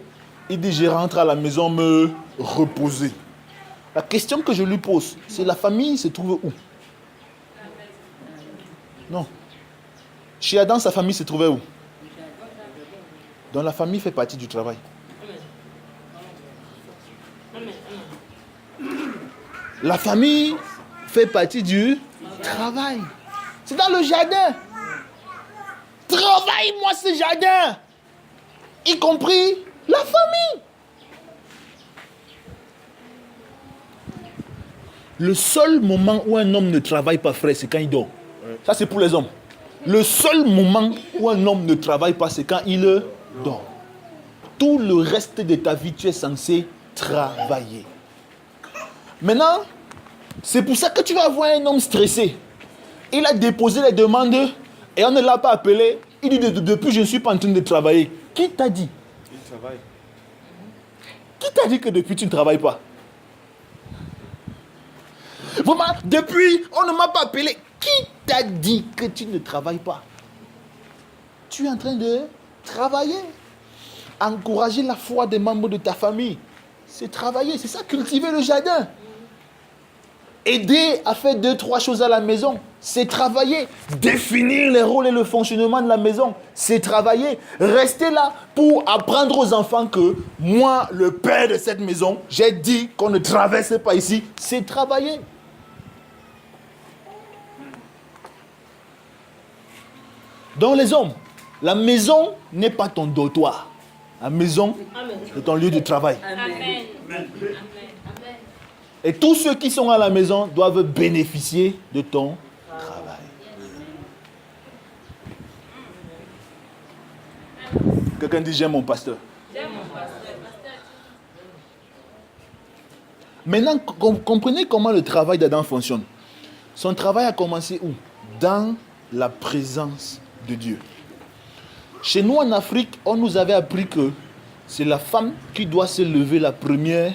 il dit, je rentre à la maison me reposer. La question que je lui pose, c'est la famille se trouve où? Non. Chez Adam, sa famille se trouvait où? Donc la famille fait partie du travail. La famille fait partie du travail. C'est dans le jardin. Travaille-moi ce jardin. Y compris la famille. Le seul moment où un homme ne travaille pas, frère, c'est quand il dort. Ça, c'est pour les hommes. Le seul moment où un homme ne travaille pas, c'est quand il dort. Tout le reste de ta vie, tu es censé travailler. Maintenant, c'est pour ça que tu vas voir un homme stressé. Il a déposé les demandes et on ne l'a pas appelé. Il dit, depuis, je ne suis pas en train de travailler. Qui t'a dit? Il travaille. Qui t'a dit que depuis, tu ne travailles pas? Vraiment, depuis, on ne m'a pas appelé. Qui t'a dit que tu ne travailles pas? Tu es en train de travailler. Encourager la foi des membres de ta famille, c'est travailler, c'est ça, cultiver le jardin. Aider à faire 2-3 choses à la maison, c'est travailler. Définir les rôles et le fonctionnement de la maison, c'est travailler. Rester là pour apprendre aux enfants que moi, le père de cette maison, j'ai dit qu'on ne traverse pas ici, c'est travailler. Donc les hommes, la maison n'est pas ton dortoir. La maison, c'est ton lieu de travail. Amen. Et tous ceux qui sont à la maison doivent bénéficier de ton travail. Quelqu'un dit, j'aime mon pasteur. Maintenant, comprenez comment le travail d'Adam fonctionne. Son travail a commencé où? Dans la présence de Dieu. Chez nous en Afrique, on nous avait appris que c'est la femme qui doit se lever la première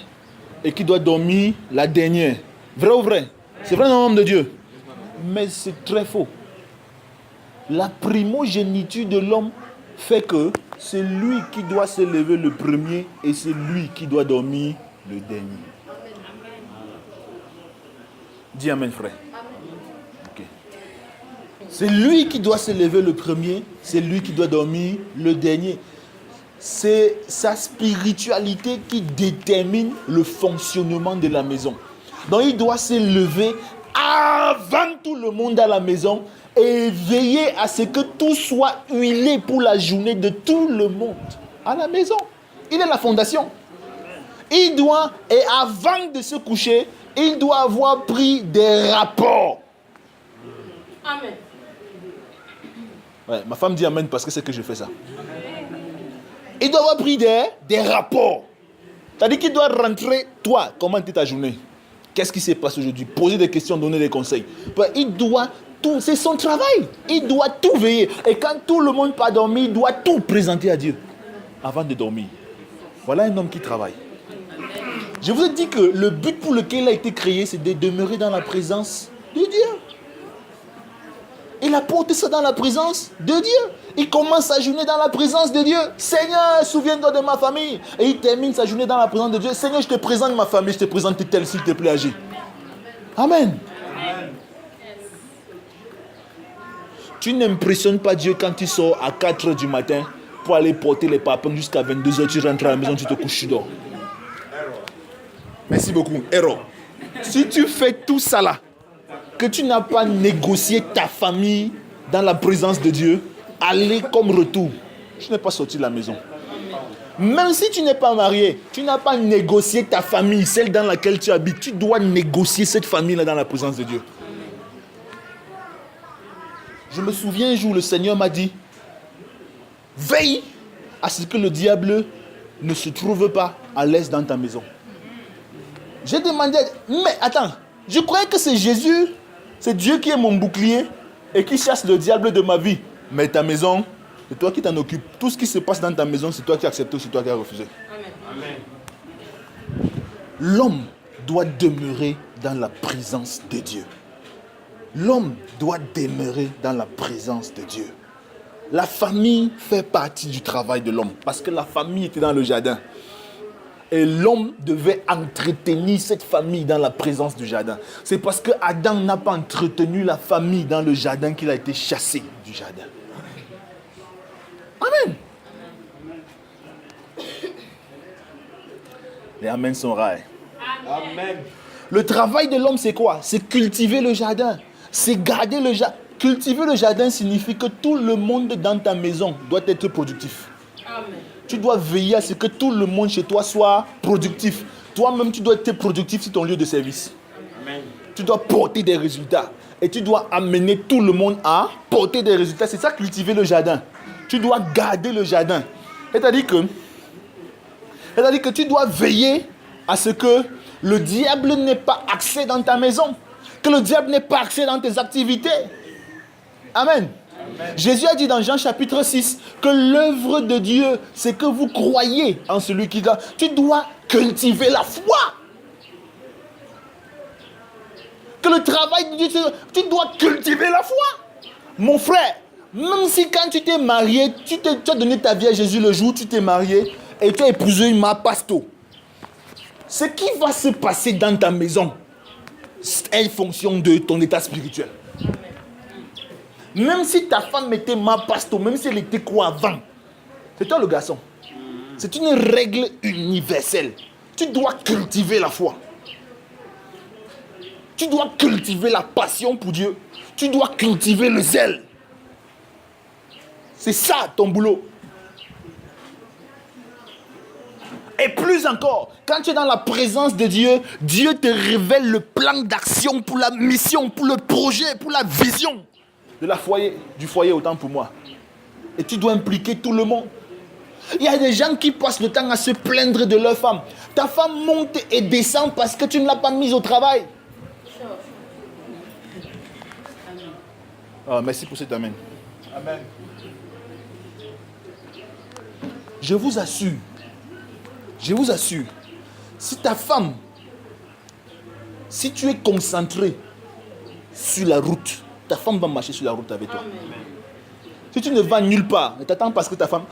et qui doit dormir la dernière. Vrai ou vrai? C'est vrai dans le nom de Dieu. Mais c'est très faux. La primogéniture de l'homme fait que c'est lui qui doit se lever le premier et c'est lui qui doit dormir le dernier. Dis Amen, frère. Okay. C'est lui qui doit se lever le premier, c'est lui qui doit dormir le dernier. C'est sa spiritualité qui détermine le fonctionnement de la maison. Donc il doit se lever avant tout le monde à la maison et veiller à ce que tout soit huilé pour la journée de tout le monde à la maison. Il est la fondation. Il doit, et avant de se coucher, il doit avoir pris des rapports. Amen. Ouais, ma femme dit amen parce que c'est que je fais ça. Il doit avoir pris des rapports. C'est-à-dire qu'il doit rentrer, toi, comment était ta journée? Qu'est-ce qui s'est passé aujourd'hui? Poser des questions, donner des conseils. Il doit tout, c'est son travail. Il doit tout veiller. Et quand tout le monde part dormir, il doit tout présenter à Dieu avant de dormir. Voilà un homme qui travaille. Je vous ai dit que le but pour lequel il a été créé, c'est de demeurer dans la présence de Dieu. Il apporte ça dans la présence de Dieu. Il commence sa journée dans la présence de Dieu. Seigneur, souviens-toi de ma famille. Et il termine sa journée dans la présence de Dieu. Seigneur, je te présente ma famille, je te présente tel, s'il te plaît, agis. Amen. Amen. Tu n'impressionnes pas Dieu quand tu sors à 4 h du matin pour aller porter les papins jusqu'à 22 h. Tu rentres à la maison, tu te couches, tu dors. Merci beaucoup. Error. Si tu fais tout ça là, que tu n'as pas négocié ta famille dans la présence de Dieu, aller comme retour, tu n'es pas sorti de la maison. Même si tu n'es pas marié, tu n'as pas négocié ta famille, celle dans laquelle tu habites. Tu dois négocier cette famille-là dans la présence de Dieu. Je me souviens un jour, le Seigneur m'a dit, veille à ce que le diable ne se trouve pas à l'aise dans ta maison. J'ai demandé, mais attends, je croyais que c'est Jésus, c'est Dieu qui est mon bouclier et qui chasse le diable de ma vie. Mais ta maison, c'est toi qui t'en occupes. Tout ce qui se passe dans ta maison, c'est toi qui as accepté ou c'est toi qui as refusé. Amen. L'homme doit demeurer dans la présence de Dieu. L'homme doit demeurer dans la présence de Dieu. La famille fait partie du travail de l'homme parce que la famille était dans le jardin. Et l'homme devait entretenir cette famille dans la présence du jardin. C'est parce que Adam n'a pas entretenu la famille dans le jardin qu'il a été chassé du jardin. Amen. Les amens sont rares. Amen. Le travail de l'homme, c'est quoi? C'est cultiver le jardin. C'est garder le jardin. Cultiver le jardin signifie que tout le monde dans ta maison doit être productif. Amen. Tu dois veiller à ce que tout le monde chez toi soit productif. Toi-même, tu dois être productif sur ton lieu de service. Amen. Tu dois porter des résultats. Et tu dois amener tout le monde à porter des résultats. C'est ça, cultiver le jardin. Tu dois garder le jardin. C'est-à-dire que tu dois veiller à ce que le diable n'ait pas accès dans ta maison. Que le diable n'ait pas accès dans tes activités. Amen. Amen. Jésus a dit dans Jean chapitre 6 que l'œuvre de Dieu, c'est que vous croyez en celui qui doit. Tu dois cultiver la foi. Que le travail de Dieu, tu dois cultiver la foi. Mon frère, même si quand tu t'es marié, tu as donné ta vie à Jésus le jour où tu t'es marié et tu as épousé une mère pasto, ce qui va se passer dans ta maison est en fonction de ton état spirituel. Même si ta femme était ma pasto, même si elle était quoi avant, c'est toi le garçon. C'est une règle universelle. Tu dois cultiver la foi. Tu dois cultiver la passion pour Dieu. Tu dois cultiver le zèle. C'est ça ton boulot. Et plus encore, quand tu es dans la présence de Dieu, Dieu te révèle le plan d'action pour la mission, pour le projet, pour la vision du foyer autant pour moi. Et tu dois impliquer tout le monde. Il y a des gens qui passent le temps à se plaindre de leur femme. Ta femme monte et descend parce que tu ne l'as pas mise au travail. Ah, merci pour cet amen. Amen. Je vous assure, si ta femme, si tu es concentré sur la route, ta femme va marcher sur la route avec toi. Amen. Si tu ne vas nulle part, ne t'attends parce que ta femme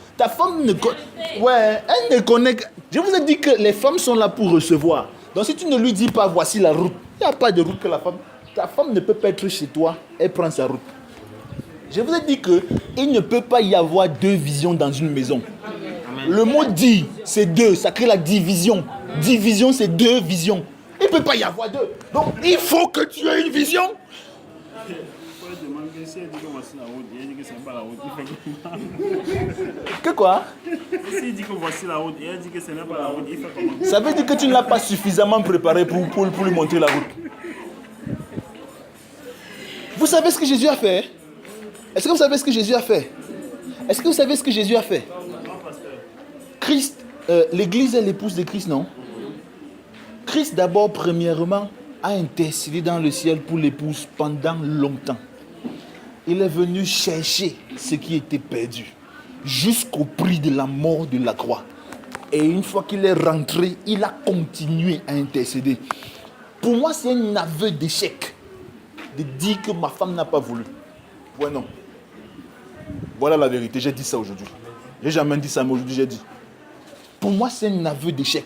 ne elle ne connaît que... Je vous ai dit que les femmes sont là pour recevoir. Donc si tu ne lui dis pas voici la route, il n'y a pas de route que ta femme ne peut pas être chez toi, elle prend sa route. Je vous ai dit qu'il ne peut pas y avoir deux visions dans une maison. Amen. Le mot dit, c'est deux, ça crée la division. Division, c'est deux visions. Il ne peut pas y avoir deux. Donc, il faut que tu aies une vision. Que quoi? S'il dit que voici la route et elle dit que ce n'est pas la route, il fait comment? Ça veut dire que tu ne l'as pas suffisamment préparé pour lui montrer la route. Vous savez ce que Jésus a fait? Est-ce que vous savez ce que Jésus a fait? Est-ce que vous savez ce que Jésus a fait? Christ, l'église est l'épouse de Christ, non? Christ d'abord, premièrement, a intercédé dans le ciel pour l'épouse pendant longtemps. Il est venu chercher ce qui était perdu jusqu'au prix de la mort de la croix. Et une fois qu'il est rentré, il a continué à intercéder. Pour moi, c'est un aveu d'échec de dire que ma femme n'a pas voulu. Ouais, non. Voilà la vérité, j'ai dit ça aujourd'hui. J'ai jamais dit ça, mais aujourd'hui j'ai dit. Pour moi, c'est un aveu d'échec.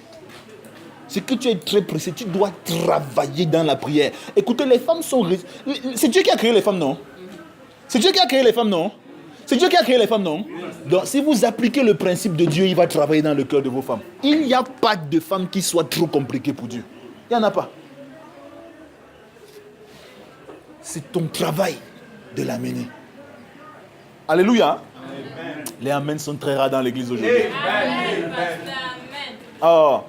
C'est que tu es très pressé, tu dois travailler dans la prière. Écoutez, les femmes sont... C'est Dieu qui a créé les femmes, non? C'est Dieu qui a créé les femmes, non? C'est Dieu qui a créé les femmes, non? Donc, si vous appliquez le principe de Dieu, il va travailler dans le cœur de vos femmes. Il n'y a pas de femme qui soit trop compliquée pour Dieu. Il n'y en a pas. C'est ton travail de l'amener. Alléluia. Amen. Les amens sont très rares dans l'église aujourd'hui. Amen. Ah,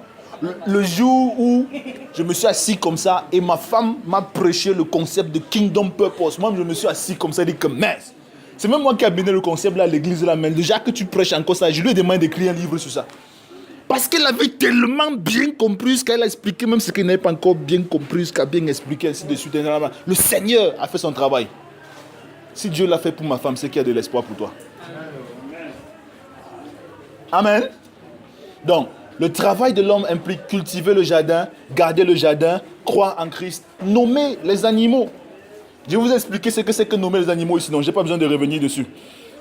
le jour où je me suis assis comme ça et ma femme m'a prêché le concept de Kingdom Purpose. Moi, je me suis assis comme ça et dit que mince. C'est même moi qui ai amené le concept là à l'église de la main. Déjà que tu prêches encore ça, je lui ai demandé d'écrire un livre sur ça. Parce qu'elle avait tellement bien compris ce qu'elle a expliqué, même ce qu'elle n'avait pas encore bien compris, ce qu'elle a bien expliqué, ainsi de suite. Le Seigneur a fait son travail. Si Dieu l'a fait pour ma femme, c'est qu'il y a de l'espoir pour toi. Amen. Donc, le travail de l'homme implique cultiver le jardin, garder le jardin, croire en Christ, nommer les animaux. Je vais vous expliquer ce que c'est que nommer les animaux ici, donc je n'ai pas besoin de revenir dessus.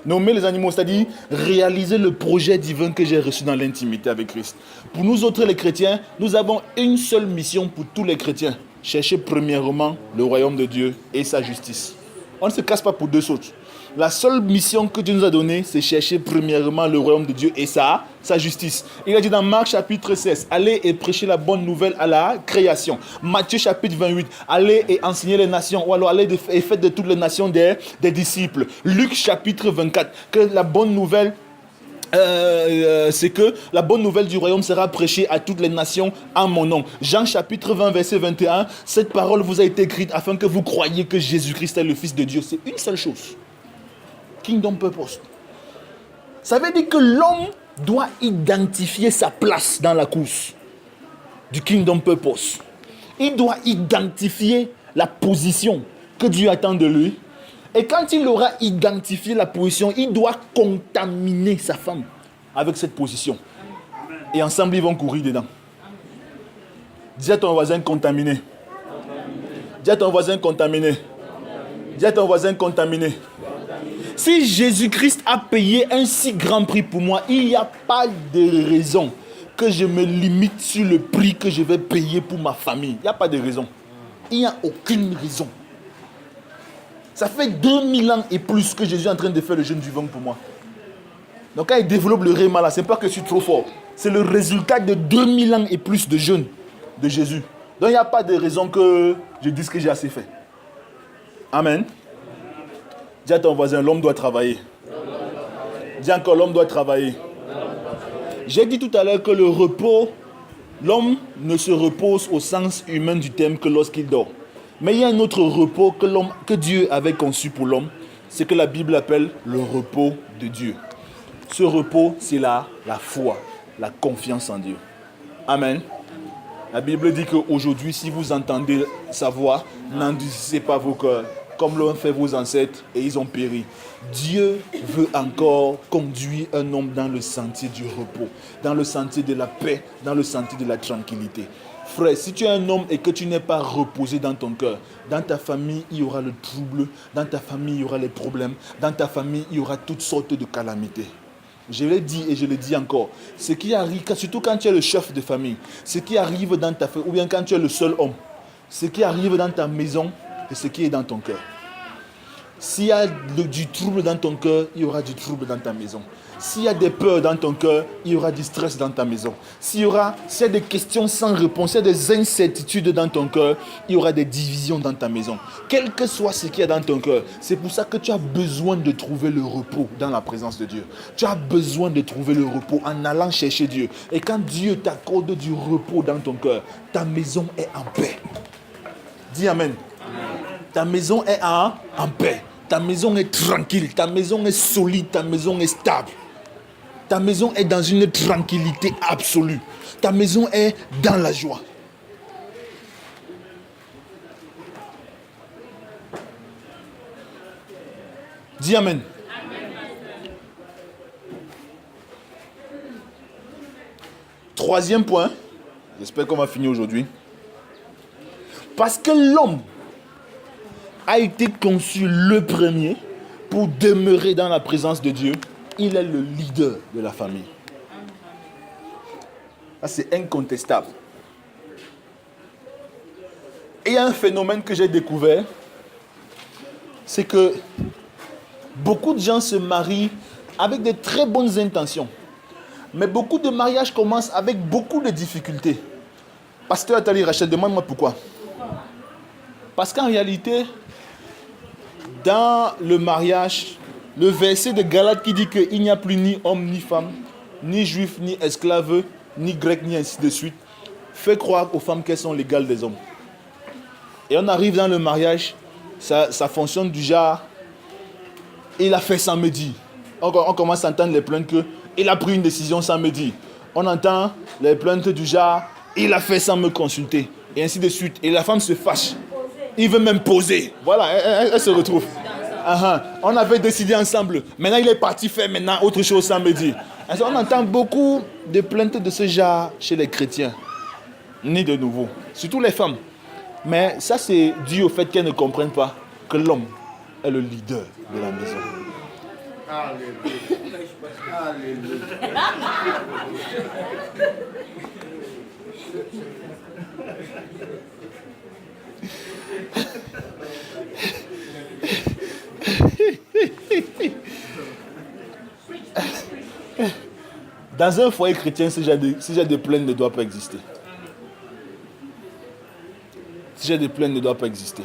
Nommer les animaux, c'est-à-dire réaliser le projet divin que j'ai reçu dans l'intimité avec Christ. Pour nous autres les chrétiens, nous avons une seule mission pour tous les chrétiens. Chercher premièrement le royaume de Dieu et sa justice. On ne se casse pas pour deux choses. La seule mission que Dieu nous a donnée, c'est chercher premièrement le royaume de Dieu et sa justice. Il a dit dans Marc chapitre 16, allez et prêchez la bonne nouvelle à la création. Matthieu chapitre 28, allez et enseignez les nations. Ou alors allez et faites de toutes les nations des disciples. Luc chapitre 24, que la bonne nouvelle... c'est que la bonne nouvelle du royaume sera prêchée à toutes les nations en mon nom. Jean chapitre 20 verset 21, cette parole vous a été écrite afin que vous croyiez que Jésus-Christ est le Fils de Dieu. C'est une seule chose. Kingdom Purpose. Ça veut dire que l'homme doit identifier sa place dans la course du Kingdom Purpose. Il doit identifier la position que Dieu attend de lui. Et quand il aura identifié la position, il doit contaminer sa femme avec cette position. Et ensemble, ils vont courir dedans. Dis à ton voisin contaminé. Dis à ton voisin contaminé. Dis à ton voisin contaminé. Si Jésus-Christ a payé un si grand prix pour moi, il n'y a pas de raison que je me limite sur le prix que je vais payer pour ma famille. Il n'y a pas de raison. Il n'y a aucune raison. Ça fait 2000 ans et plus que Jésus est en train de faire le jeûne du vin pour moi. Donc quand il développe le réma là, ce n'est pas que je suis trop fort. C'est le résultat de 2000 ans et plus de jeûne de Jésus. Donc il n'y a pas de raison que je dise que j'ai assez fait. Amen. Dis à ton voisin, l'homme doit travailler. Dis encore, l'homme doit travailler. J'ai dit tout à l'heure que le repos, l'homme ne se repose au sens humain du terme que lorsqu'il dort. Mais il y a un autre repos que Dieu avait conçu pour l'homme. C'est que la Bible appelle le repos de Dieu. Ce repos, c'est la foi, la confiance en Dieu. Amen. La Bible dit qu'aujourd'hui, si vous entendez sa voix, n'endurcissez pas vos cœurs, comme l'ont fait vos ancêtres et ils ont péri. Dieu veut encore conduire un homme dans le sentier du repos, dans le sentier de la paix, dans le sentier de la tranquillité. Frère, si tu es un homme et que tu n'es pas reposé dans ton cœur, dans ta famille, il y aura le trouble, dans ta famille, il y aura les problèmes, dans ta famille, il y aura toutes sortes de calamités. Je l'ai dit et je le dis encore, ce qui arrive, surtout quand tu es le chef de famille, ce qui arrive dans ta famille, ou bien quand tu es le seul homme, ce qui arrive dans ta maison et ce qui est dans ton cœur. S'il y a du trouble dans ton cœur, il y aura du trouble dans ta maison. S'il y a des peurs dans ton cœur, il y aura du stress dans ta maison. S'il y a des questions sans réponse, s'il y a des incertitudes dans ton cœur, il y aura des divisions dans ta maison. Quel que soit ce qu'il y a dans ton cœur, c'est pour ça que tu as besoin de trouver le repos dans la présence de Dieu. Tu as besoin de trouver le repos en allant chercher Dieu. Et quand Dieu t'accorde du repos dans ton cœur, ta maison est en paix. Dis Amen. Ta maison est en paix. Ta maison est tranquille. Ta maison est solide. Ta maison est stable. Ta maison est dans une tranquillité absolue. Ta maison est dans la joie. Dis Amen. Troisième point. J'espère qu'on va finir aujourd'hui. Parce que l'homme a été conçu le premier pour demeurer dans la présence de Dieu. Il est le leader de la famille. Ça, c'est incontestable. Et il y a un phénomène que j'ai découvert, c'est que beaucoup de gens se marient avec de très bonnes intentions. Mais beaucoup de mariages commencent avec beaucoup de difficultés. Pasteur Attali Rachel, demande-moi pourquoi. Parce qu'en réalité, dans le mariage, le verset de Galates qui dit qu'il n'y a plus ni homme ni femme, ni juif ni esclave, ni grec ni ainsi de suite, fait croire aux femmes qu'elles sont l'égale des hommes. Et on arrive dans le mariage, ça fonctionne du genre, il a fait sans me dire. On commence à entendre les plaintes que il a pris une décision sans me dire. On entend les plaintes du genre, il a fait sans me consulter. Et ainsi de suite. Et la femme se fâche. Il veut même poser. Voilà, elle se retrouve. On avait décidé ensemble. Maintenant, il est parti faire maintenant autre chose sans me dire. On entend beaucoup de plaintes de ce genre chez les chrétiens. Ni de nouveau. Surtout les femmes. Mais ça, c'est dû au fait qu'elles ne comprennent pas que l'homme est le leader de la maison. Dans un foyer chrétien, si j'ai des plaintes, ne doit pas exister. Si j'ai des plaintes, ne doit pas exister.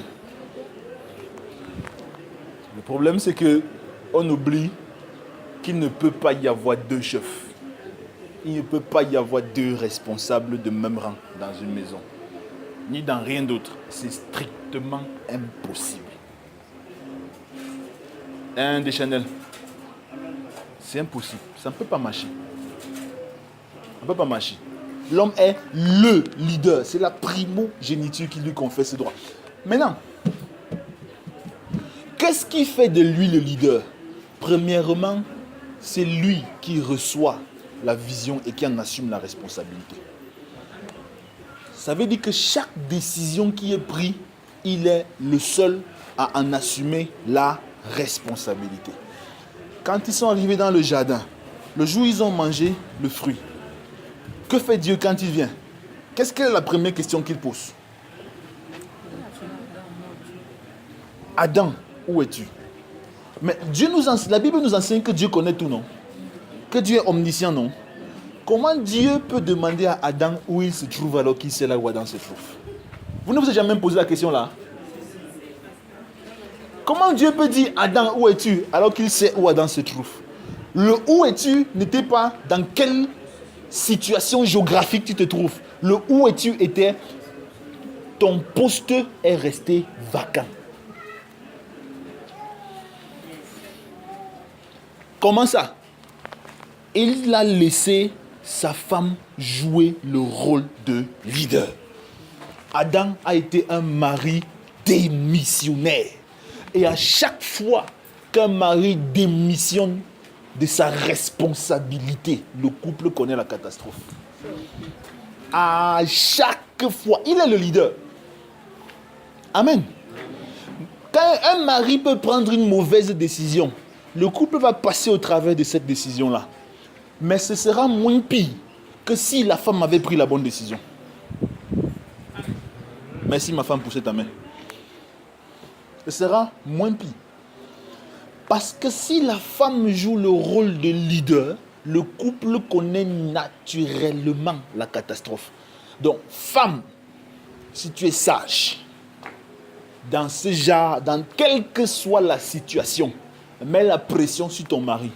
Le problème, c'est que on oublie qu'il ne peut pas y avoir deux chefs. Il ne peut pas y avoir deux responsables de même rang dans une maison. Ni dans rien d'autre. C'est strictement impossible. Un des Chanel. C'est impossible. Ça ne peut pas marcher. Ça ne peut pas marcher. L'homme est le leader. C'est la primogéniture qui lui confère ses droits. Maintenant, qu'est-ce qui fait de lui le leader? Premièrement, c'est lui qui reçoit la vision et qui en assume la responsabilité. Ça veut dire que chaque décision qui est prise, il est le seul à en assumer la responsabilité. Quand ils sont arrivés dans le jardin, le jour où ils ont mangé le fruit, que fait Dieu quand il vient? Quelle est la première question qu'il pose? Adam, où es-tu? Mais la Bible nous enseigne que Dieu connaît tout, non? Que Dieu est omniscient, non? Comment Dieu peut demander à Adam où il se trouve alors qu'il sait là où Adam se trouve? Vous ne vous êtes jamais posé la question là? Comment Dieu peut dire Adam où es-tu alors qu'il sait où Adam se trouve? Le où es-tu n'était pas dans quelle situation géographique tu te trouves. Le où es-tu était ton poste est resté vacant. Comment ça? Il a laissé sa femme jouer le rôle de leader. Adam a été un mari démissionnaire. Et à chaque fois qu'un mari démissionne de sa responsabilité, le couple connaît la catastrophe. À chaque fois, il est le leader. Amen. Quand un mari peut prendre une mauvaise décision, le couple va passer au travers de cette décision-là. Mais ce sera moins pire que si la femme avait pris la bonne décision. Merci ma femme pour cette main. Ce sera moins pire. Parce que si la femme joue le rôle de leader, le couple connaît naturellement la catastrophe. Donc, femme, si tu es sage, dans ce genre, dans quelle que soit la situation, mets la pression sur ton mari.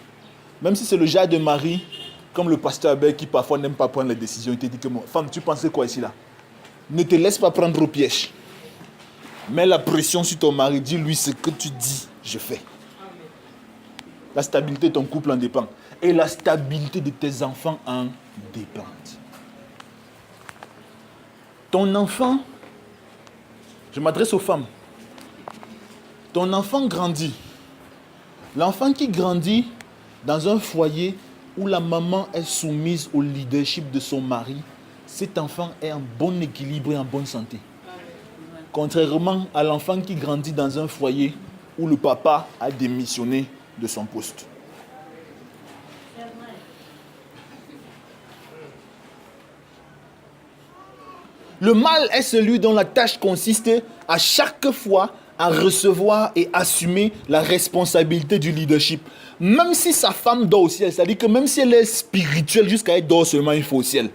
Même si c'est le genre de mari, comme le pasteur Abel qui parfois n'aime pas prendre les décisions, il te dit que femme, tu pensais quoi ici là? Ne te laisse pas prendre au piège. Mets la pression sur ton mari, dis-lui ce que tu dis, je fais. La stabilité de ton couple en dépend. Et la stabilité de tes enfants en dépend. Ton enfant, je m'adresse aux femmes. Ton enfant grandit. L'enfant qui grandit dans un foyer où la maman est soumise au leadership de son mari, cet enfant est en bon équilibre et en bonne santé. Contrairement à l'enfant qui grandit dans un foyer où le papa a démissionné de son poste. Le mâle est celui dont la tâche consiste à chaque fois à recevoir et assumer la responsabilité du leadership. Même si sa femme dort au ciel, c'est-à-dire que même si elle est spirituelle jusqu'à elle dort seulement, il faut au ciel.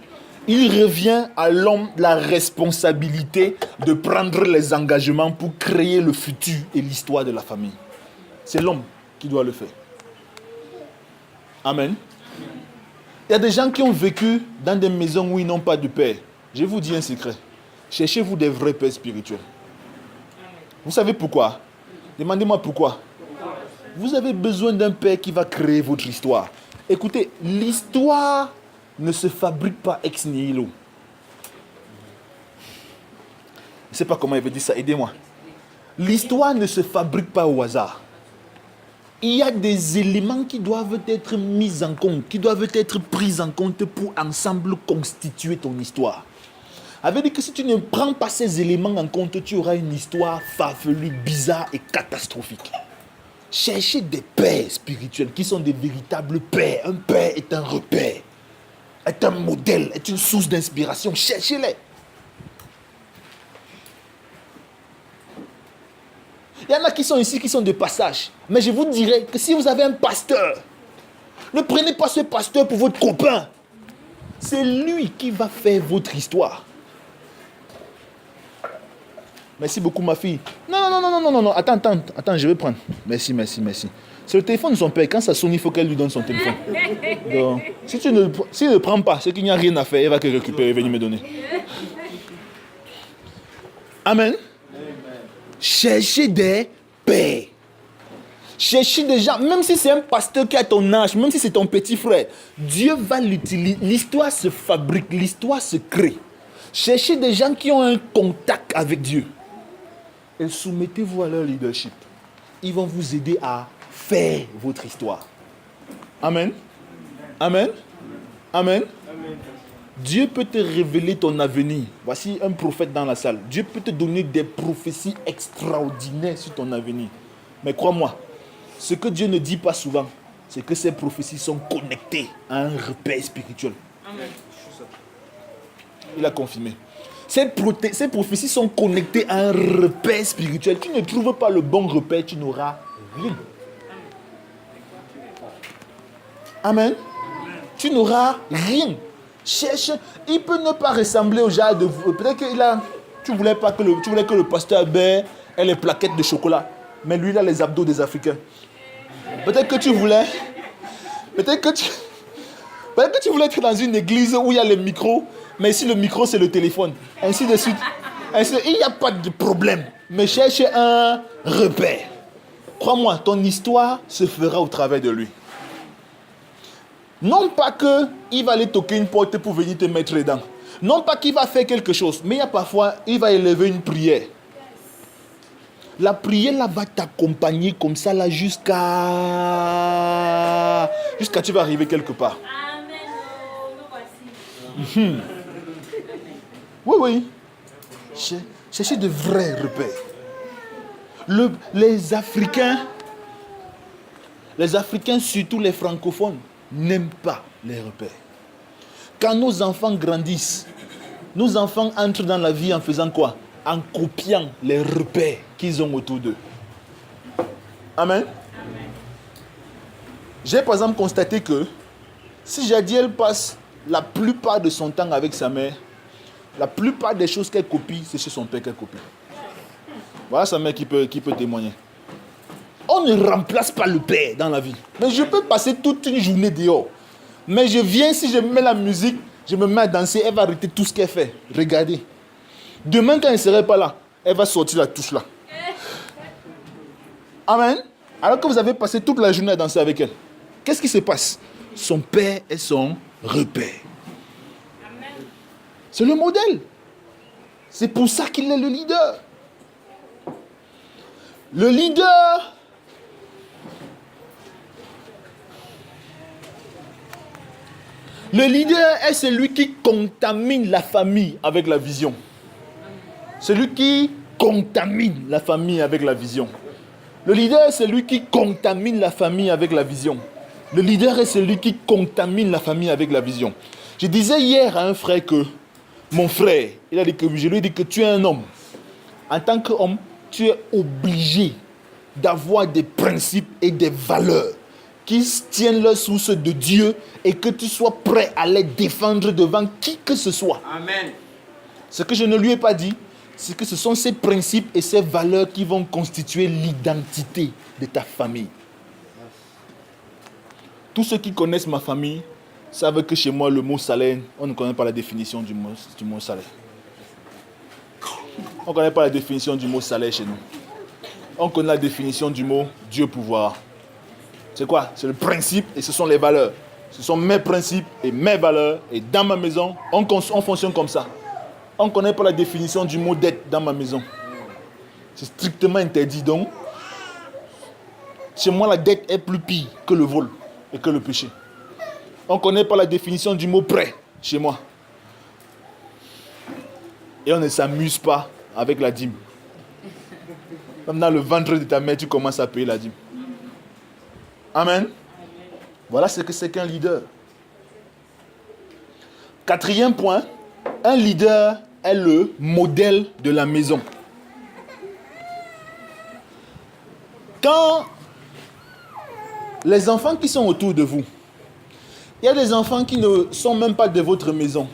Il revient à l'homme la responsabilité de prendre les engagements pour créer le futur et l'histoire de la famille. C'est l'homme qui doit le faire. Amen. Il y a des gens qui ont vécu dans des maisons où ils n'ont pas de père. Je vous dis un secret. Cherchez-vous des vrais pères spirituels. Vous savez pourquoi? Demandez-moi pourquoi. Vous avez besoin d'un père qui va créer votre histoire. Écoutez, l'histoire ne se fabrique pas ex nihilo. Je ne sais pas comment il veut dire ça, aidez-moi. L'histoire ne se fabrique pas au hasard. Il y a des éléments qui doivent être mis en compte, qui doivent être pris en compte pour ensemble constituer ton histoire. Ça veut dire que si tu ne prends pas ces éléments en compte, tu auras une histoire farfelue, bizarre et catastrophique. Cherchez des pères spirituels qui sont des véritables pères. Un père est un repère, est un modèle, est une source d'inspiration. Cherchez-les. Il y en a qui sont ici, qui sont de passage. Mais je vous dirais que si vous avez un pasteur, ne prenez pas ce pasteur pour votre copain. C'est lui qui va faire votre histoire. Merci beaucoup, ma fille. Non. Attends, je vais prendre. Merci. C'est le téléphone de son père. Quand ça sonne, il faut qu'elle lui donne son téléphone. Donc, s'il ne prend pas, c'est qu'il n'y a rien à faire. Elle va que récupérer et venir me donner. Amen. Cherchez des pères. Cherchez des gens, même si c'est un pasteur qui a ton âge, même si c'est ton petit frère, Dieu va l'utiliser. L'histoire se fabrique, l'histoire se crée. Cherchez des gens qui ont un contact avec Dieu. Et soumettez-vous à leur leadership. Ils vont vous aider à faire votre histoire. Amen. Amen. Amen. Dieu peut te révéler ton avenir. Voici un prophète dans la salle. Dieu peut te donner des prophéties extraordinaires sur ton avenir. Mais crois-moi, ce que Dieu ne dit pas souvent, c'est que ces prophéties sont connectées à un repère spirituel. Amen. Il a confirmé. Ces prophéties sont connectées à un repère spirituel. Tu ne trouves pas le bon repère, tu n'auras rien. Amen. Tu n'auras rien. Cherche. Il peut ne pas ressembler au genre de... Peut-être que tu voulais que le pasteur Abel ait les plaquettes de chocolat. Mais lui, il a les abdos des Africains. Peut-être que tu voulais être dans une église où il y a les micros. Mais ici, le micro, c'est le téléphone. Ainsi de suite. Il n'y a pas de problème. Mais cherche un repère. Crois-moi, ton histoire se fera au travers de lui. Non pas qu'il va aller toquer une porte pour venir te mettre dedans. Non pas qu'il va faire quelque chose. Mais il y a parfois, il va élever une prière. La prière là va t'accompagner comme ça là jusqu'à tu vas arriver quelque part. Amen. Oui. Cherchez de vrais repères. Les Africains, surtout les francophones, n'aiment pas les repères. Quand nos enfants grandissent, nos enfants entrent dans la vie en faisant quoi? En copiant les repères qu'ils ont autour d'eux. Amen. J'ai par exemple constaté que si Jadiel passe la plupart de son temps avec sa mère, la plupart des choses qu'elle copie, c'est chez son père qu'elle copie. Voilà sa mère qui peut témoigner. On ne remplace pas le père dans la vie. Mais je peux passer toute une journée dehors. Mais je viens, si je mets la musique, je me mets à danser, elle va arrêter tout ce qu'elle fait. Regardez. Demain, quand elle ne serait pas là, elle va sortir la touche là. Amen. Alors que vous avez passé toute la journée à danser avec elle. Qu'est-ce qui se passe? Son père est son repère. C'est le modèle. C'est pour ça qu'il est le leader. Le leader est celui qui contamine la famille avec la vision. Celui qui contamine la famille avec la vision. Le leader est celui qui contamine la famille avec la vision. Le leader est celui qui contamine la famille avec la vision. Je disais hier à un frère que, mon frère, il a dit que je lui ai dit que tu es un homme. En tant qu'homme, tu es obligé d'avoir des principes et des valeurs qui tiennent leur source de Dieu et que tu sois prêt à les défendre devant qui que ce soit. Amen. Ce que je ne lui ai pas dit, c'est que ce sont ces principes et ces valeurs qui vont constituer l'identité de ta famille. Tous ceux qui connaissent ma famille savent que chez moi, le mot salaire, on ne connaît pas la définition du mot salaire. On ne connaît pas la définition du mot salaire chez nous. On connaît la définition du mot Dieu pouvoir. C'est quoi? C'est le principe et ce sont les valeurs. Ce sont mes principes et mes valeurs. Et dans ma maison, on fonctionne comme ça. On ne connaît pas la définition du mot dette dans ma maison. C'est strictement interdit. Donc, chez moi, la dette est plus pire que le vol et que le péché. On ne connaît pas la définition du mot prêt chez moi. Et on ne s'amuse pas avec la dîme. Comme dans le ventre de ta mère, tu commences à payer la dîme. Amen. Voilà ce que c'est qu'un leader. Quatrième point, un leader est le modèle de la maison. Quand les enfants qui sont autour de vous, il y a des enfants qui ne sont même pas de votre maison,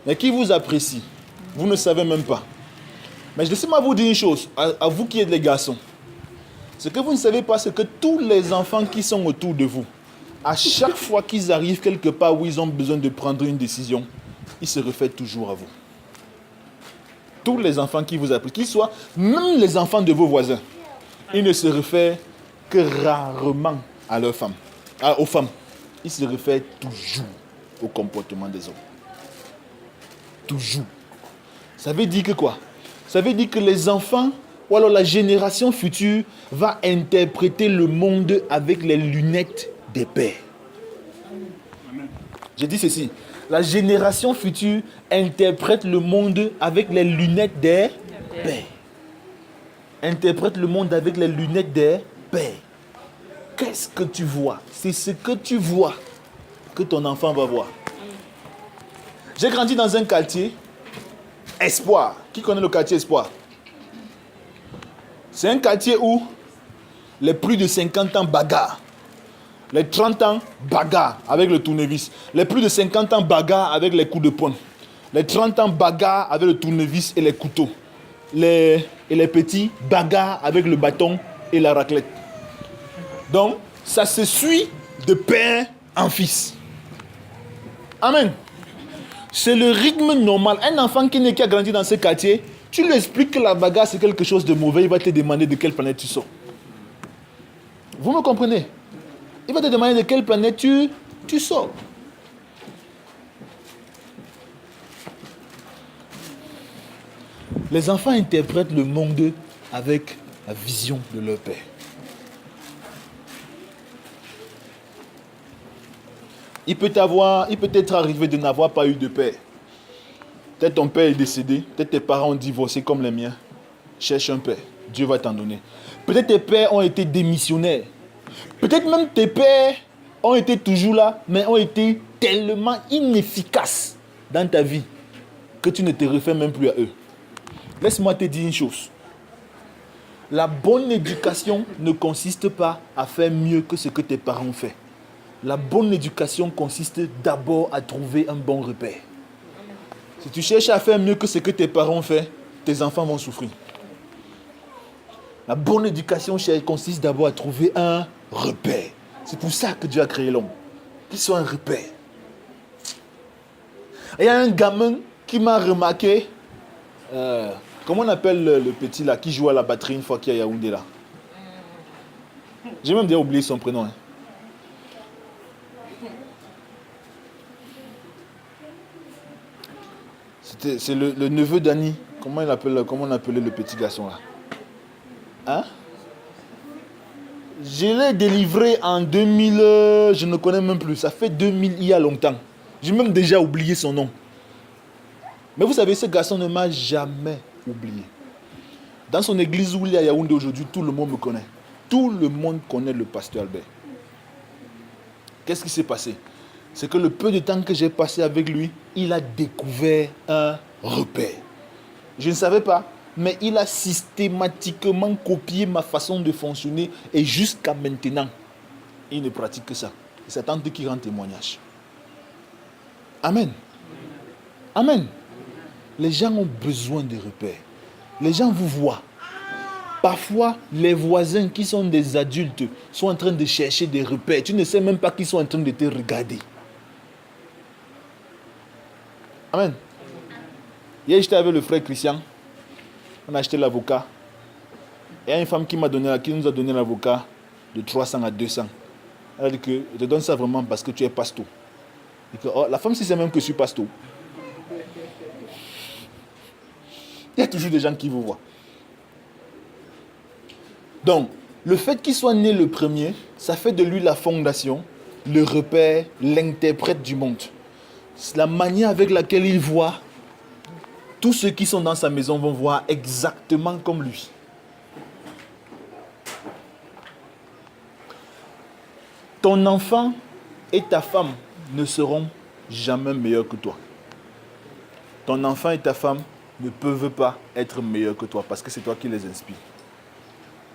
mais qui vous apprécient. Vous ne savez même pas. Mais laissez-moi vous dire une chose, à vous qui êtes les garçons. Ce que vous ne savez pas, c'est que tous les enfants qui sont autour de vous, à chaque fois qu'ils arrivent quelque part où ils ont besoin de prendre une décision, ils se réfèrent toujours à vous. Tous les enfants qui vous apprécient, qu'ils soient, même les enfants de vos voisins, ils ne se réfèrent que rarement à leurs femmes, aux femmes. Ils se réfèrent toujours au comportement des hommes. Toujours. Ça veut dire que quoi? Ça veut dire que les enfants, ou alors la génération future, va interpréter le monde avec les lunettes des pères. J'ai dit ceci. La génération future interprète le monde avec les lunettes des pères. Interprète le monde avec les lunettes des pères. Qu'est-ce que tu vois? C'est ce que tu vois que ton enfant va voir. J'ai grandi dans un quartier, Espoir. Qui connaît le quartier Espoir? C'est un quartier où les plus de 50 ans bagarrent. Les 30 ans bagarrent avec le tournevis. Les plus de 50 ans bagarrent avec les coups de poing. Les 30 ans bagarrent avec le tournevis et les couteaux. Et les petits bagarrent avec le bâton et la raclette. Donc, ça se suit de père en fils. Amen. C'est le rythme normal. Un enfant qui a grandi dans ce quartier, tu lui expliques que la bagarre c'est quelque chose de mauvais, il va te demander de quelle planète tu sors. Vous me comprenez? Il va te demander de quelle planète tu sors. Les enfants interprètent le monde avec la vision de leur père. Il peut être arrivé de n'avoir pas eu de père. Peut-être ton père est décédé, peut-être tes parents ont divorcé comme les miens. Cherche un père, Dieu va t'en donner. Peut-être tes pères ont été démissionnaires. Peut-être même tes pères ont été toujours là, mais ont été tellement inefficaces dans ta vie que tu ne te réfères même plus à eux. Laisse-moi te dire une chose. La bonne éducation ne consiste pas à faire mieux que ce que tes parents ont fait. La bonne éducation consiste d'abord à trouver un bon repère. Si tu cherches à faire mieux que ce que tes parents ont fait, tes enfants vont souffrir. La bonne éducation consiste d'abord à trouver un repère. C'est pour ça que Dieu a créé l'homme. Qu'il soit un repère. Il y a un gamin qui m'a remarqué. Comment on appelle le petit là qui joue à la batterie une fois qu'il y a Yaoundé là? J'ai même déjà oublié son prénom. Hein. C'est le neveu d'Annie. Comment on appelait le petit garçon là? Hein? Je l'ai délivré en 2000, je ne connais même plus. Ça fait 2000 il y a longtemps. J'ai même déjà oublié son nom. Mais vous savez, ce garçon ne m'a jamais oublié. Dans son église où il est à Yaoundé aujourd'hui, tout le monde me connaît. Tout le monde connaît le pasteur Albert. Qu'est-ce qui s'est passé? C'est que le peu de temps que j'ai passé avec lui, il a découvert un repère. Je ne savais pas, mais il a systématiquement copié ma façon de fonctionner et jusqu'à maintenant, il ne pratique que ça. C'est tante qui rend témoignage. Amen. Amen. Les gens ont besoin de repères. Les gens vous voient. Parfois, les voisins qui sont des adultes sont en train de chercher des repères. Tu ne sais même pas qu'ils sont en train de te regarder. Amen. Hier, j'étais avec le frère Christian. On a acheté l'avocat. Et il y a une femme qui nous a donné l'avocat de 300 à 200. Elle a dit que je te donne ça vraiment parce que tu es pasteur. Et que, la femme, si c'est même que je suis pasteur. Il y a toujours des gens qui vous voient. Donc, le fait qu'il soit né le premier, ça fait de lui la fondation, le repère, l'interprète du monde. C'est la manière avec laquelle il voit. Tous ceux qui sont dans sa maison vont voir exactement comme lui. Ton enfant et ta femme ne seront jamais meilleurs que toi. Ton enfant et ta femme ne peuvent pas être meilleurs que toi parce que c'est toi qui les inspires.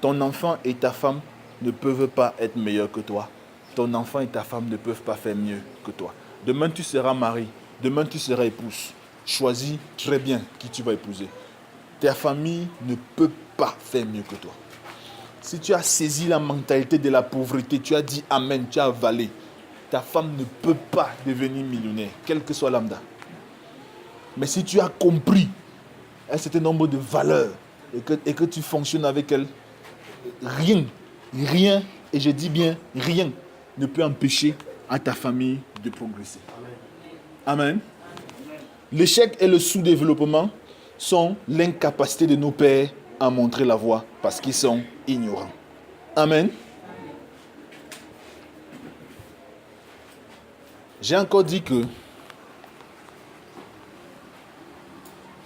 Ton enfant et ta femme ne peuvent pas être meilleurs que toi. Ton enfant et ta femme ne peuvent pas faire mieux que toi. Demain, tu seras mari. Demain, tu seras épouse. Choisis très bien qui tu vas épouser. Ta famille ne peut pas faire mieux que toi. Si tu as saisi la mentalité de la pauvreté, tu as dit Amen, tu as avalé. Ta femme ne peut pas devenir millionnaire, quel que soit lambda. Mais si tu as compris un certain nombre de valeurs et que tu fonctionnes avec elle, rien, et je dis bien rien, ne peut empêcher à ta famille de progresser. Amen. L'échec et le sous-développement sont l'incapacité de nos pères à montrer la voie parce qu'ils sont ignorants. Amen. J'ai encore dit que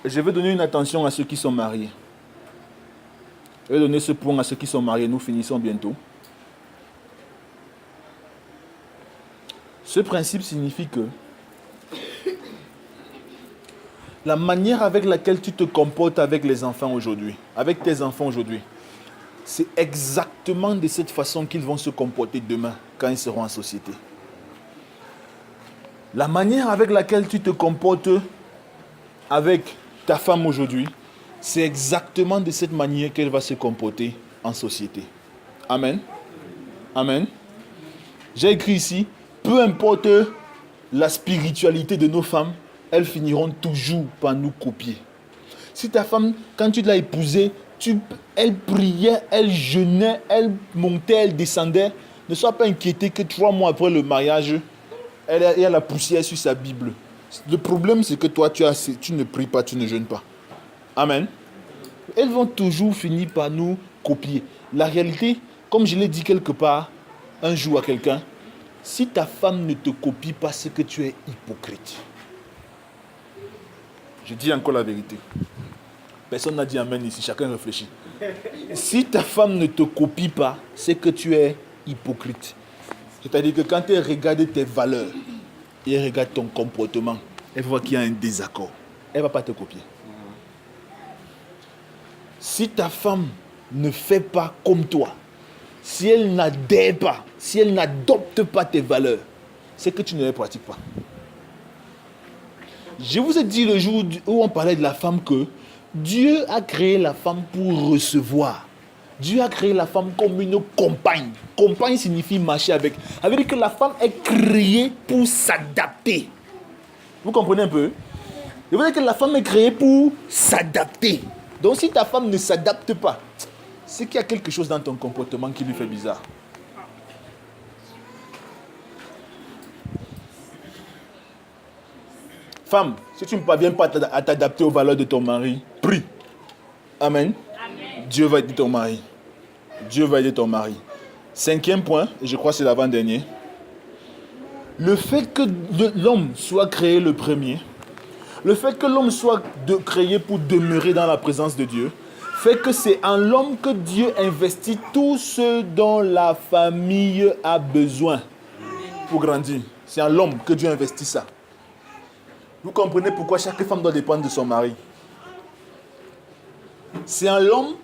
je vais donner une attention à ceux qui sont mariés. Je vais donner ce point à ceux qui sont mariés. Nous finissons bientôt. Ce principe signifie que la manière avec laquelle tu te comportes avec les enfants aujourd'hui, avec tes enfants aujourd'hui, c'est exactement de cette façon qu'ils vont se comporter demain quand ils seront en société. La manière avec laquelle tu te comportes avec ta femme aujourd'hui, c'est exactement de cette manière qu'elle va se comporter en société. Amen. Amen. J'ai écrit ici, peu importe la spiritualité de nos femmes, elles finiront toujours par nous copier. Si ta femme, quand tu l'as épousée, elle priait, elle jeûnait, elle montait, elle descendait, ne sois pas inquiété que 3 mois après le mariage, elle a la poussière sur sa Bible. Le problème, c'est que toi, tu ne pries pas, tu ne jeûnes pas. Amen. Elles vont toujours finir par nous copier. La réalité, comme je l'ai dit quelque part, un jour à quelqu'un, si ta femme ne te copie pas, c'est que tu es hypocrite. Je dis encore la vérité. Personne n'a dit amen ici, chacun réfléchit. Si ta femme ne te copie pas, c'est que tu es hypocrite. C'est-à-dire que quand elle regarde tes valeurs et elle regarde ton comportement, elle voit qu'il y a un désaccord. Elle ne va pas te copier. Si ta femme ne fait pas comme toi, si elle n'adhère pas, si elle n'adopte pas tes valeurs, c'est que tu ne les pratiques pas. Je vous ai dit le jour où on parlait de la femme que Dieu a créé la femme pour recevoir. Dieu a créé la femme comme une compagne. Compagne signifie marcher avec. Ça veut dire que la femme est créée pour s'adapter. Vous comprenez un peu? Ça veut dire que la femme est créée pour s'adapter. Donc si ta femme ne s'adapte pas, c'est qu'il y a quelque chose dans ton comportement qui lui fait bizarre. Femme, si tu ne parviens pas à t'adapter aux valeurs de ton mari, prie. Amen. Amen. Dieu va aider ton mari. Dieu va aider ton mari. 5e point, et je crois que c'est l'avant-dernier. Le fait que l'homme soit créé le premier, le fait que l'homme soit créé pour demeurer dans la présence de Dieu, fait que c'est en l'homme que Dieu investit tout ce dont la famille a besoin pour grandir. C'est en l'homme que Dieu investit ça. Vous comprenez pourquoi chaque femme doit dépendre de son mari. C'est en l'homme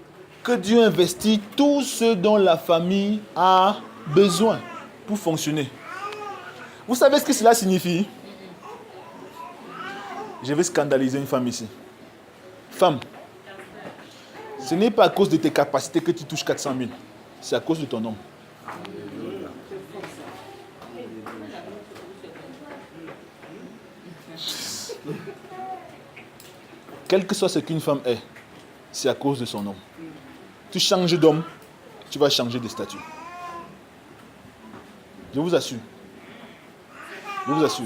que Dieu investit tout ce dont la famille a besoin pour fonctionner. Vous savez ce que cela signifie? Je vais scandaliser une femme ici. Femme, ce n'est pas à cause de tes capacités que tu touches 400 000. C'est à cause de ton homme. Quel que soit ce qu'une femme est, c'est à cause de son homme. Tu changes d'homme, tu vas changer de statut. Je vous assure. Je vous assure.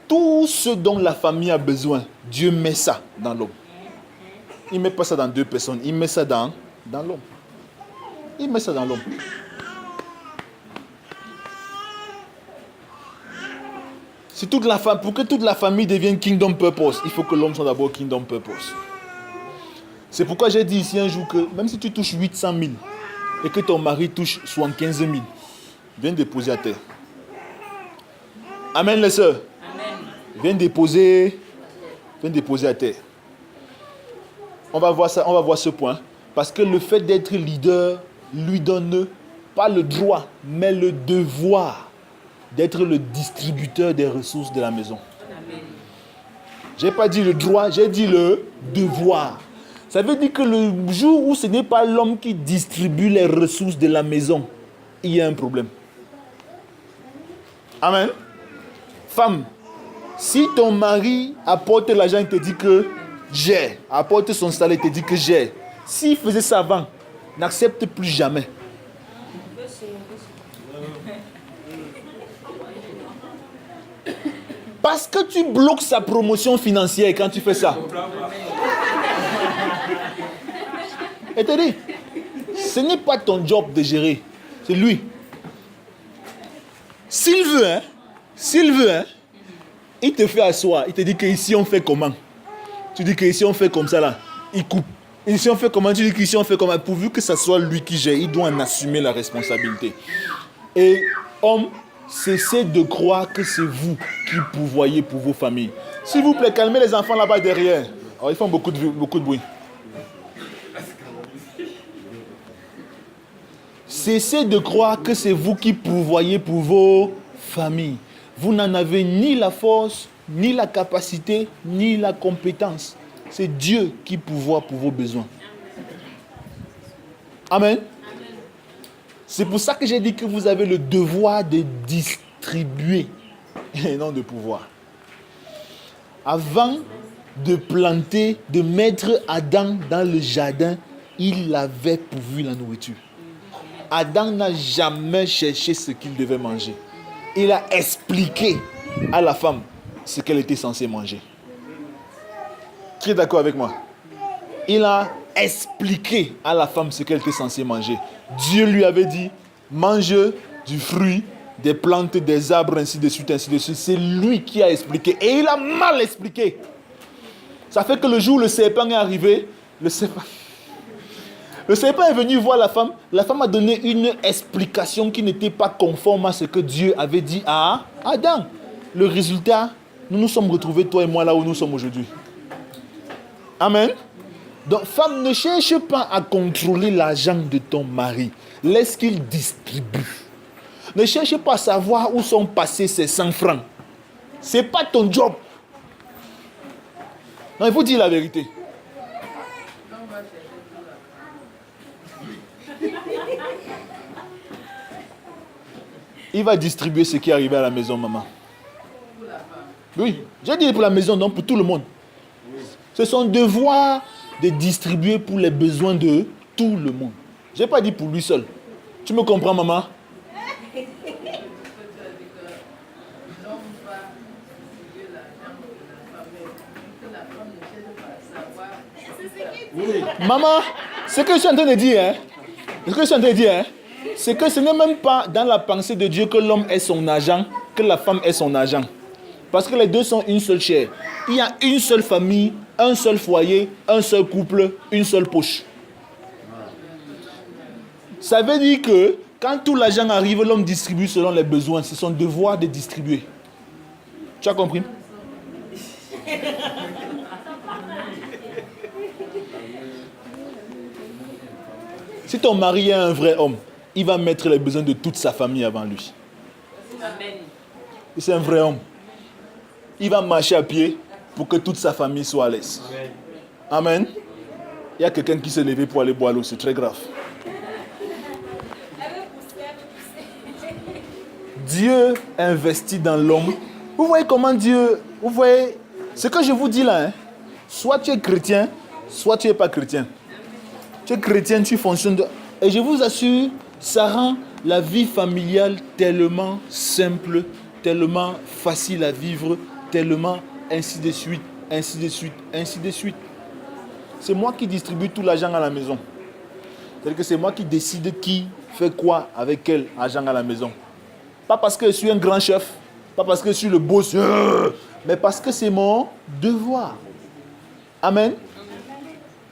Tout ce dont la famille a besoin, Dieu met ça dans l'homme. Il ne met pas ça dans deux personnes, il met ça dans l'homme. Il met ça dans l'homme. Si pour que toute la famille devienne Kingdom Purpose, il faut que l'homme soit d'abord Kingdom Purpose. C'est pourquoi j'ai dit ici un jour que même si tu touches 800 000 et que ton mari touche 75 000, viens déposer à terre. Amen les sœurs. Viens déposer à terre. On va voir ça, on va voir ce point. Parce que le fait d'être leader lui donne pas le droit, mais le devoir d'être le distributeur des ressources de la maison. Je n'ai pas dit le droit, j'ai dit le devoir. Ça veut dire que le jour où ce n'est pas l'homme qui distribue les ressources de la maison, il y a un problème. Amen. Femme, si ton mari apporte l'argent et te dit que j'ai, apporte son salaire et te dit que j'ai, s'il faisait ça avant, n'accepte plus jamais. Parce que tu bloques sa promotion financière quand tu fais ça. Et te dis, ce n'est pas ton job de gérer, c'est lui. S'il veut, il te fait asseoir, il te dit qu'ici on fait comment. Tu dis qu'ici on fait comme ça là, il coupe. Ici on fait comment, tu dis qu'ici on fait comment. Pourvu que ce soit lui qui gère, il doit en assumer la responsabilité. Et homme, cessez de croire que c'est vous qui pourvoyez pour vos familles. S'il vous plaît, calmez les enfants là-bas derrière. Oh, ils font beaucoup de bruit. Cessez de croire que c'est vous qui pourvoyez pour vos familles. Vous n'en avez ni la force, ni la capacité, ni la compétence. C'est Dieu qui pourvoit pour vos besoins. Amen. C'est pour ça que j'ai dit que vous avez le devoir de distribuer et non de pouvoir. Avant de planter, de mettre Adam dans le jardin, il avait pourvu la nourriture. Adam n'a jamais cherché ce qu'il devait manger. Il a expliqué à la femme ce qu'elle était censée manger. Qui est d'accord avec moi? Il a expliqué à la femme ce qu'elle était censée manger. Dieu lui avait dit, mange du fruit, des plantes, des arbres, ainsi de suite, ainsi de suite. C'est lui qui a expliqué. Et il a mal expliqué. Ça fait que le jour où le serpent est arrivé, le serpent est venu voir la femme. La femme a donné une explication qui n'était pas conforme à ce que Dieu avait dit à Adam. Le résultat, nous nous sommes retrouvés, toi et moi, là où nous sommes aujourd'hui. Amen. Donc, femme, ne cherche pas à contrôler l'argent de ton mari. Laisse qu'il distribue. Ne cherche pas à savoir où sont passés ces 100 francs. Ce n'est pas ton job. Non, il faut dire la vérité. Il va distribuer ce qui est arrivé à la maison, maman. Oui, j'ai dit pour la maison, non, pour tout le monde. C'est son devoir de distribuer pour les besoins de tout le monde. Je n'ai pas dit pour lui seul. Tu me comprends, maman? Maman, ce que je suis en train de dire, c'est que ce n'est même pas dans la pensée de Dieu que l'homme est son agent, que la femme est son agent. Parce que les deux sont une seule chair. Il y a une seule famille, un seul foyer, un seul couple, une seule poche. Ça veut dire que quand tout l'argent arrive, l'homme distribue selon les besoins. C'est son devoir de distribuer. Tu as compris? Si ton mari est un vrai homme, il va mettre les besoins de toute sa famille avant lui. Amen. C'est un vrai homme. Il va marcher à pied pour que toute sa famille soit à l'aise. Amen. Il y a quelqu'un qui s'est levé pour aller boire l'eau, c'est très grave. Dieu investit dans l'homme. Vous voyez comment Dieu... Vous voyez ce que je vous dis là. Soit tu es chrétien, soit tu n'es pas chrétien. Tu es chrétien, tu fonctionnes. Et je vous assure, ça rend la vie familiale tellement simple, tellement facile à vivre, tellement ainsi de suite, ainsi de suite, ainsi de suite. C'est moi qui distribue tout l'argent à la maison. C'est-à-dire que c'est moi qui décide qui fait quoi avec quel argent à la maison. Pas parce que je suis un grand chef, pas parce que je suis le boss, mais parce que c'est mon devoir. Amen.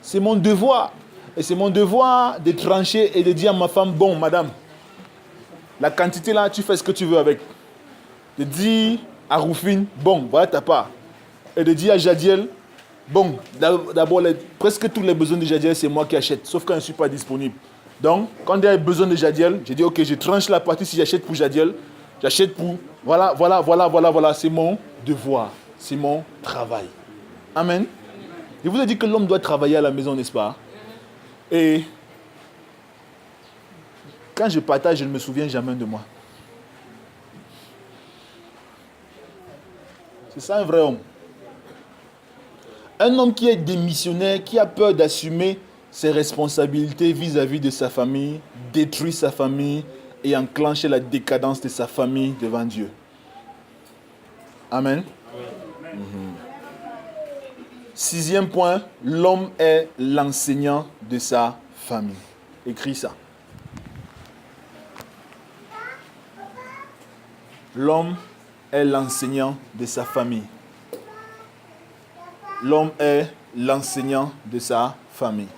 C'est mon devoir. Et c'est mon devoir de trancher et de dire à ma femme, bon, madame, la quantité là, tu fais ce que tu veux avec. De dire à Rufine, bon, voilà ta part. Et de dire à Jadiel, bon, d'abord, presque tous les besoins de Jadiel, c'est moi qui achète, sauf quand je ne suis pas disponible. Donc, quand il y a besoin de Jadiel, je dis, ok, je tranche la partie si j'achète pour Jadiel, j'achète pour... Voilà, c'est mon devoir, c'est mon travail. Amen. Je vous ai dit que l'homme doit travailler à la maison, n'est-ce pas? Et quand je partage, je ne me souviens jamais de moi. C'est ça un vrai homme. Un homme qui est démissionnaire, qui a peur d'assumer ses responsabilités vis-à-vis de sa famille, détruit sa famille et enclenche la décadence de sa famille devant Dieu. Amen. Sixième point, l'homme est l'enseignant de sa famille. Écris ça. L'homme est l'enseignant de sa famille. L'homme est l'enseignant de sa famille.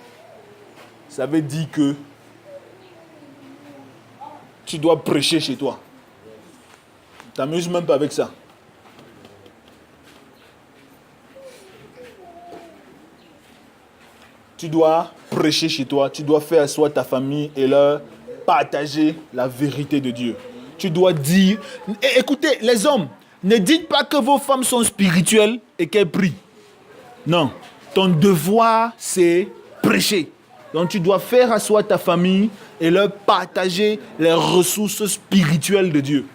Ça veut dire que tu dois prêcher chez toi. Tu t'amuses même pas avec ça. Tu dois prêcher chez toi, tu dois faire asseoir ta famille et leur partager la vérité de Dieu. Tu dois dire... Écoutez, les hommes, ne dites pas que vos femmes sont spirituelles et qu'elles prient. Non, ton devoir, c'est prêcher. Donc tu dois faire asseoir ta famille et leur partager les ressources spirituelles de Dieu.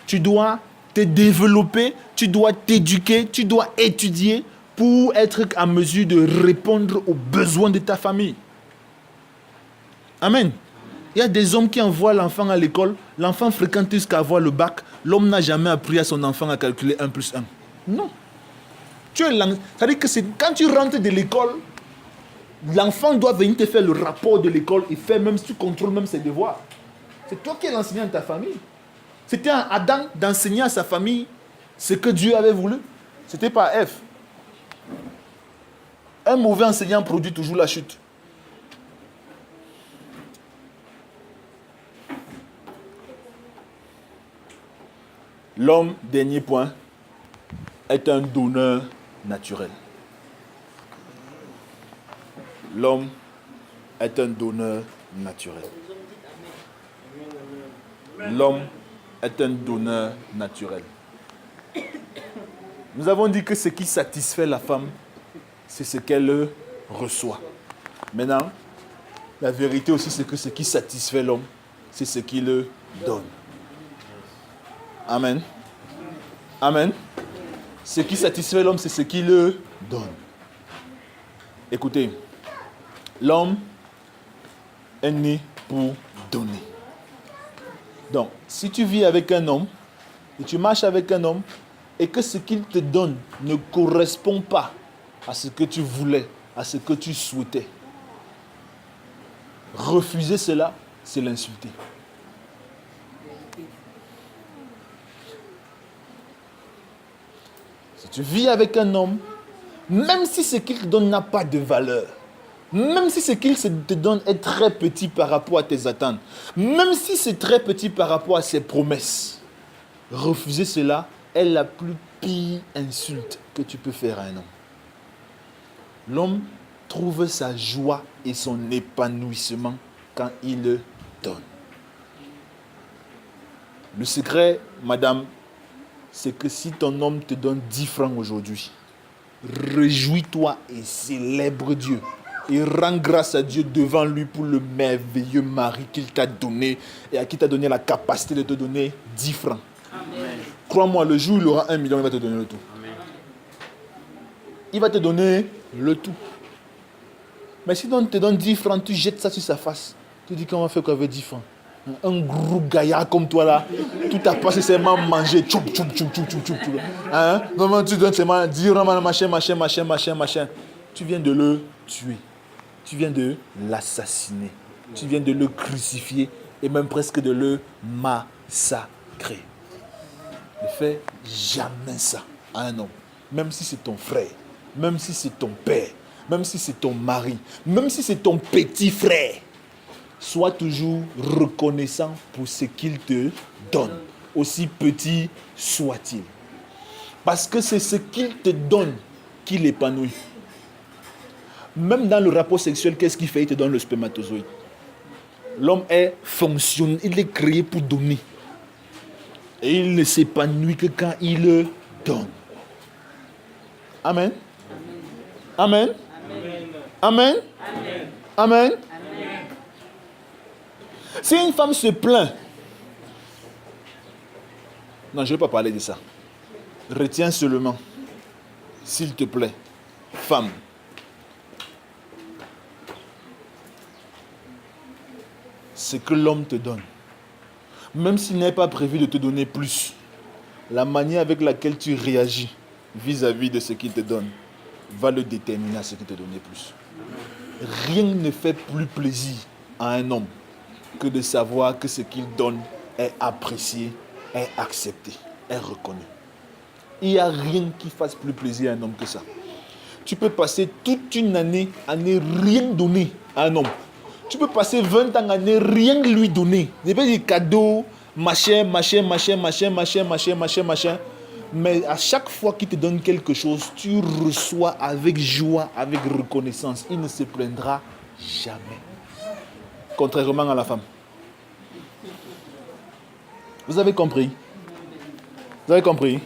Tu dois te développer, tu dois t'éduquer, tu dois étudier pour être en mesure de répondre aux besoins de ta famille. Amen. Il y a des hommes qui envoient l'enfant à l'école, l'enfant fréquente jusqu'à avoir le bac, l'homme n'a jamais appris à son enfant à calculer 1 plus 1. Non. C'est-à-dire que quand tu rentres de l'école, l'enfant doit venir te faire le rapport de l'école et faire même si tu contrôles même ses devoirs. C'est toi qui es l'enseignant de ta famille. C'était à Adam d'enseigner à sa famille ce que Dieu avait voulu. C'était pas Ève. Un mauvais enseignant produit toujours la chute. L'homme, dernier point, est un donneur naturel. L'homme est un donneur naturel. L'homme est un donneur naturel. Nous avons dit que ce qui satisfait la femme, c'est ce qu'elle reçoit. Maintenant, la vérité aussi, c'est que ce qui satisfait l'homme, c'est ce qu'il donne. Amen. Amen. Ce qui satisfait l'homme, c'est ce qu'il donne. Écoutez, l'homme est né pour donner. Donc, si tu vis avec un homme, et tu marches avec un homme, et que ce qu'il te donne ne correspond pas à ce que tu voulais, à ce que tu souhaitais, refuser cela, c'est l'insulter. Si tu vis avec un homme, même si ce qu'il te donne n'a pas de valeur, même si ce qu'il te donne est très petit par rapport à tes attentes, même si c'est très petit par rapport à ses promesses, refuser cela est la plus pire insulte que tu peux faire à un homme. L'homme trouve sa joie et son épanouissement quand il donne. Le secret, madame, c'est que si ton homme te donne 10 francs aujourd'hui, réjouis-toi et célèbre Dieu. Et rends grâce à Dieu devant lui pour le merveilleux mari qu'il t'a donné et à qui t'a donné la capacité de te donner 10 francs. Amen. Crois-moi, le jour où il aura 1 million, il va te donner le tout. Amen. Il va te donner le tout. Mais si on te donne 10 francs, tu jettes ça sur sa face. Tu dis qu'on va faire quoi avec 10 francs? Un gros gaillard comme toi là, tout a passé seulement manger. Tchoup, tchoup, tchoup, tchoup, tchoup, tchoup. Hein? Non, tu donnes seulement dire machin. Tu viens de le tuer. Tu viens de l'assassiner. Tu viens de le crucifier et même presque de le massacrer. Ne fais jamais ça à un homme. Même si c'est ton frère, même si c'est ton père, même si c'est ton mari, même si c'est ton petit frère. Sois toujours reconnaissant pour ce qu'il te donne, aussi petit soit-il. Parce que c'est ce qu'il te donne qui l'épanouit. Même dans le rapport sexuel, qu'est-ce qu'il fait? Il te donne le spermatozoïde. L'homme est fonctionnel, il est créé pour donner. Et il ne s'épanouit que quand il donne. Amen. Amen. Amen. Amen. Si une femme se plaint, non, je ne vais pas parler de ça. Retiens seulement, s'il te plaît, femme. Ce que l'homme te donne, même s'il n'est pas prévu de te donner plus, la manière avec laquelle tu réagis vis-à-vis de ce qu'il te donne va le déterminer à ce qu'il te donne plus. Rien ne fait plus plaisir à un homme que de savoir que ce qu'il donne est apprécié, est accepté, est reconnu. Il n'y a rien qui fasse plus plaisir à un homme que ça. Tu peux passer toute une année à ne rien donner à un homme. Tu peux passer 20 ans à ne rien lui donner. Il peut dire cadeaux, machin. Mais à chaque fois qu'il te donne quelque chose, tu reçois avec joie, avec reconnaissance. Il ne se plaindra jamais. Contrairement à la femme. Vous avez compris? Vous avez compris?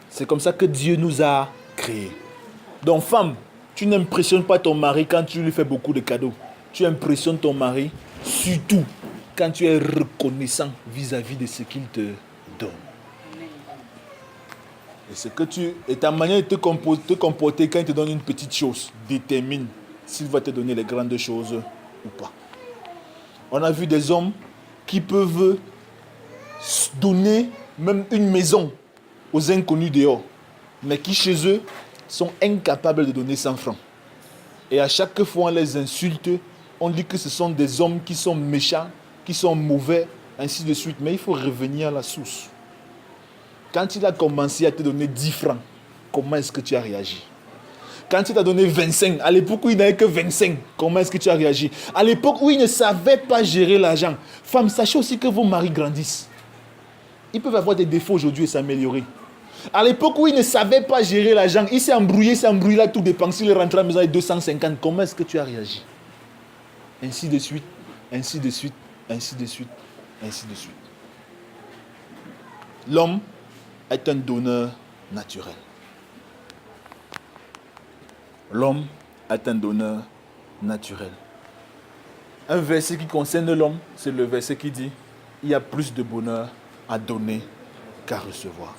C'est comme ça que Dieu nous a créés. Donc femme, tu n'impressionnes pas ton mari quand tu lui fais beaucoup de cadeaux. Tu impressionnes ton mari surtout quand tu es reconnaissant vis-à-vis de ce qu'il te donne. Et ta manière de te comporter quand il te donne une petite chose détermine s'il va te donner les grandes choses ou pas. On a vu des hommes qui peuvent donner même une maison aux inconnus dehors, mais qui chez eux sont incapables de donner 100 francs. Et à chaque fois on les insulte, on dit que ce sont des hommes qui sont méchants, qui sont mauvais, ainsi de suite. Mais il faut revenir à la source. Quand il a commencé à te donner 10 francs, comment est-ce que tu as réagi? Quand il t'a donné 25, à l'époque où il n'avait que 25, comment est-ce que tu as réagi? À l'époque où il ne savait pas gérer l'argent. Femme, sachez aussi que vos maris grandissent. Ils peuvent avoir des défauts aujourd'hui et s'améliorer. À l'époque où il ne savait pas gérer l'argent, il s'est embrouillé, il a tout dépensé, il est rentré à la maison avec 250. Comment est-ce que tu as réagi? Ainsi de suite, ainsi de suite, ainsi de suite, ainsi de suite. L'homme est un donneur naturel. L'homme est un donneur naturel. Un verset qui concerne l'homme, c'est le verset qui dit: il y a plus de bonheur à donner qu'à recevoir.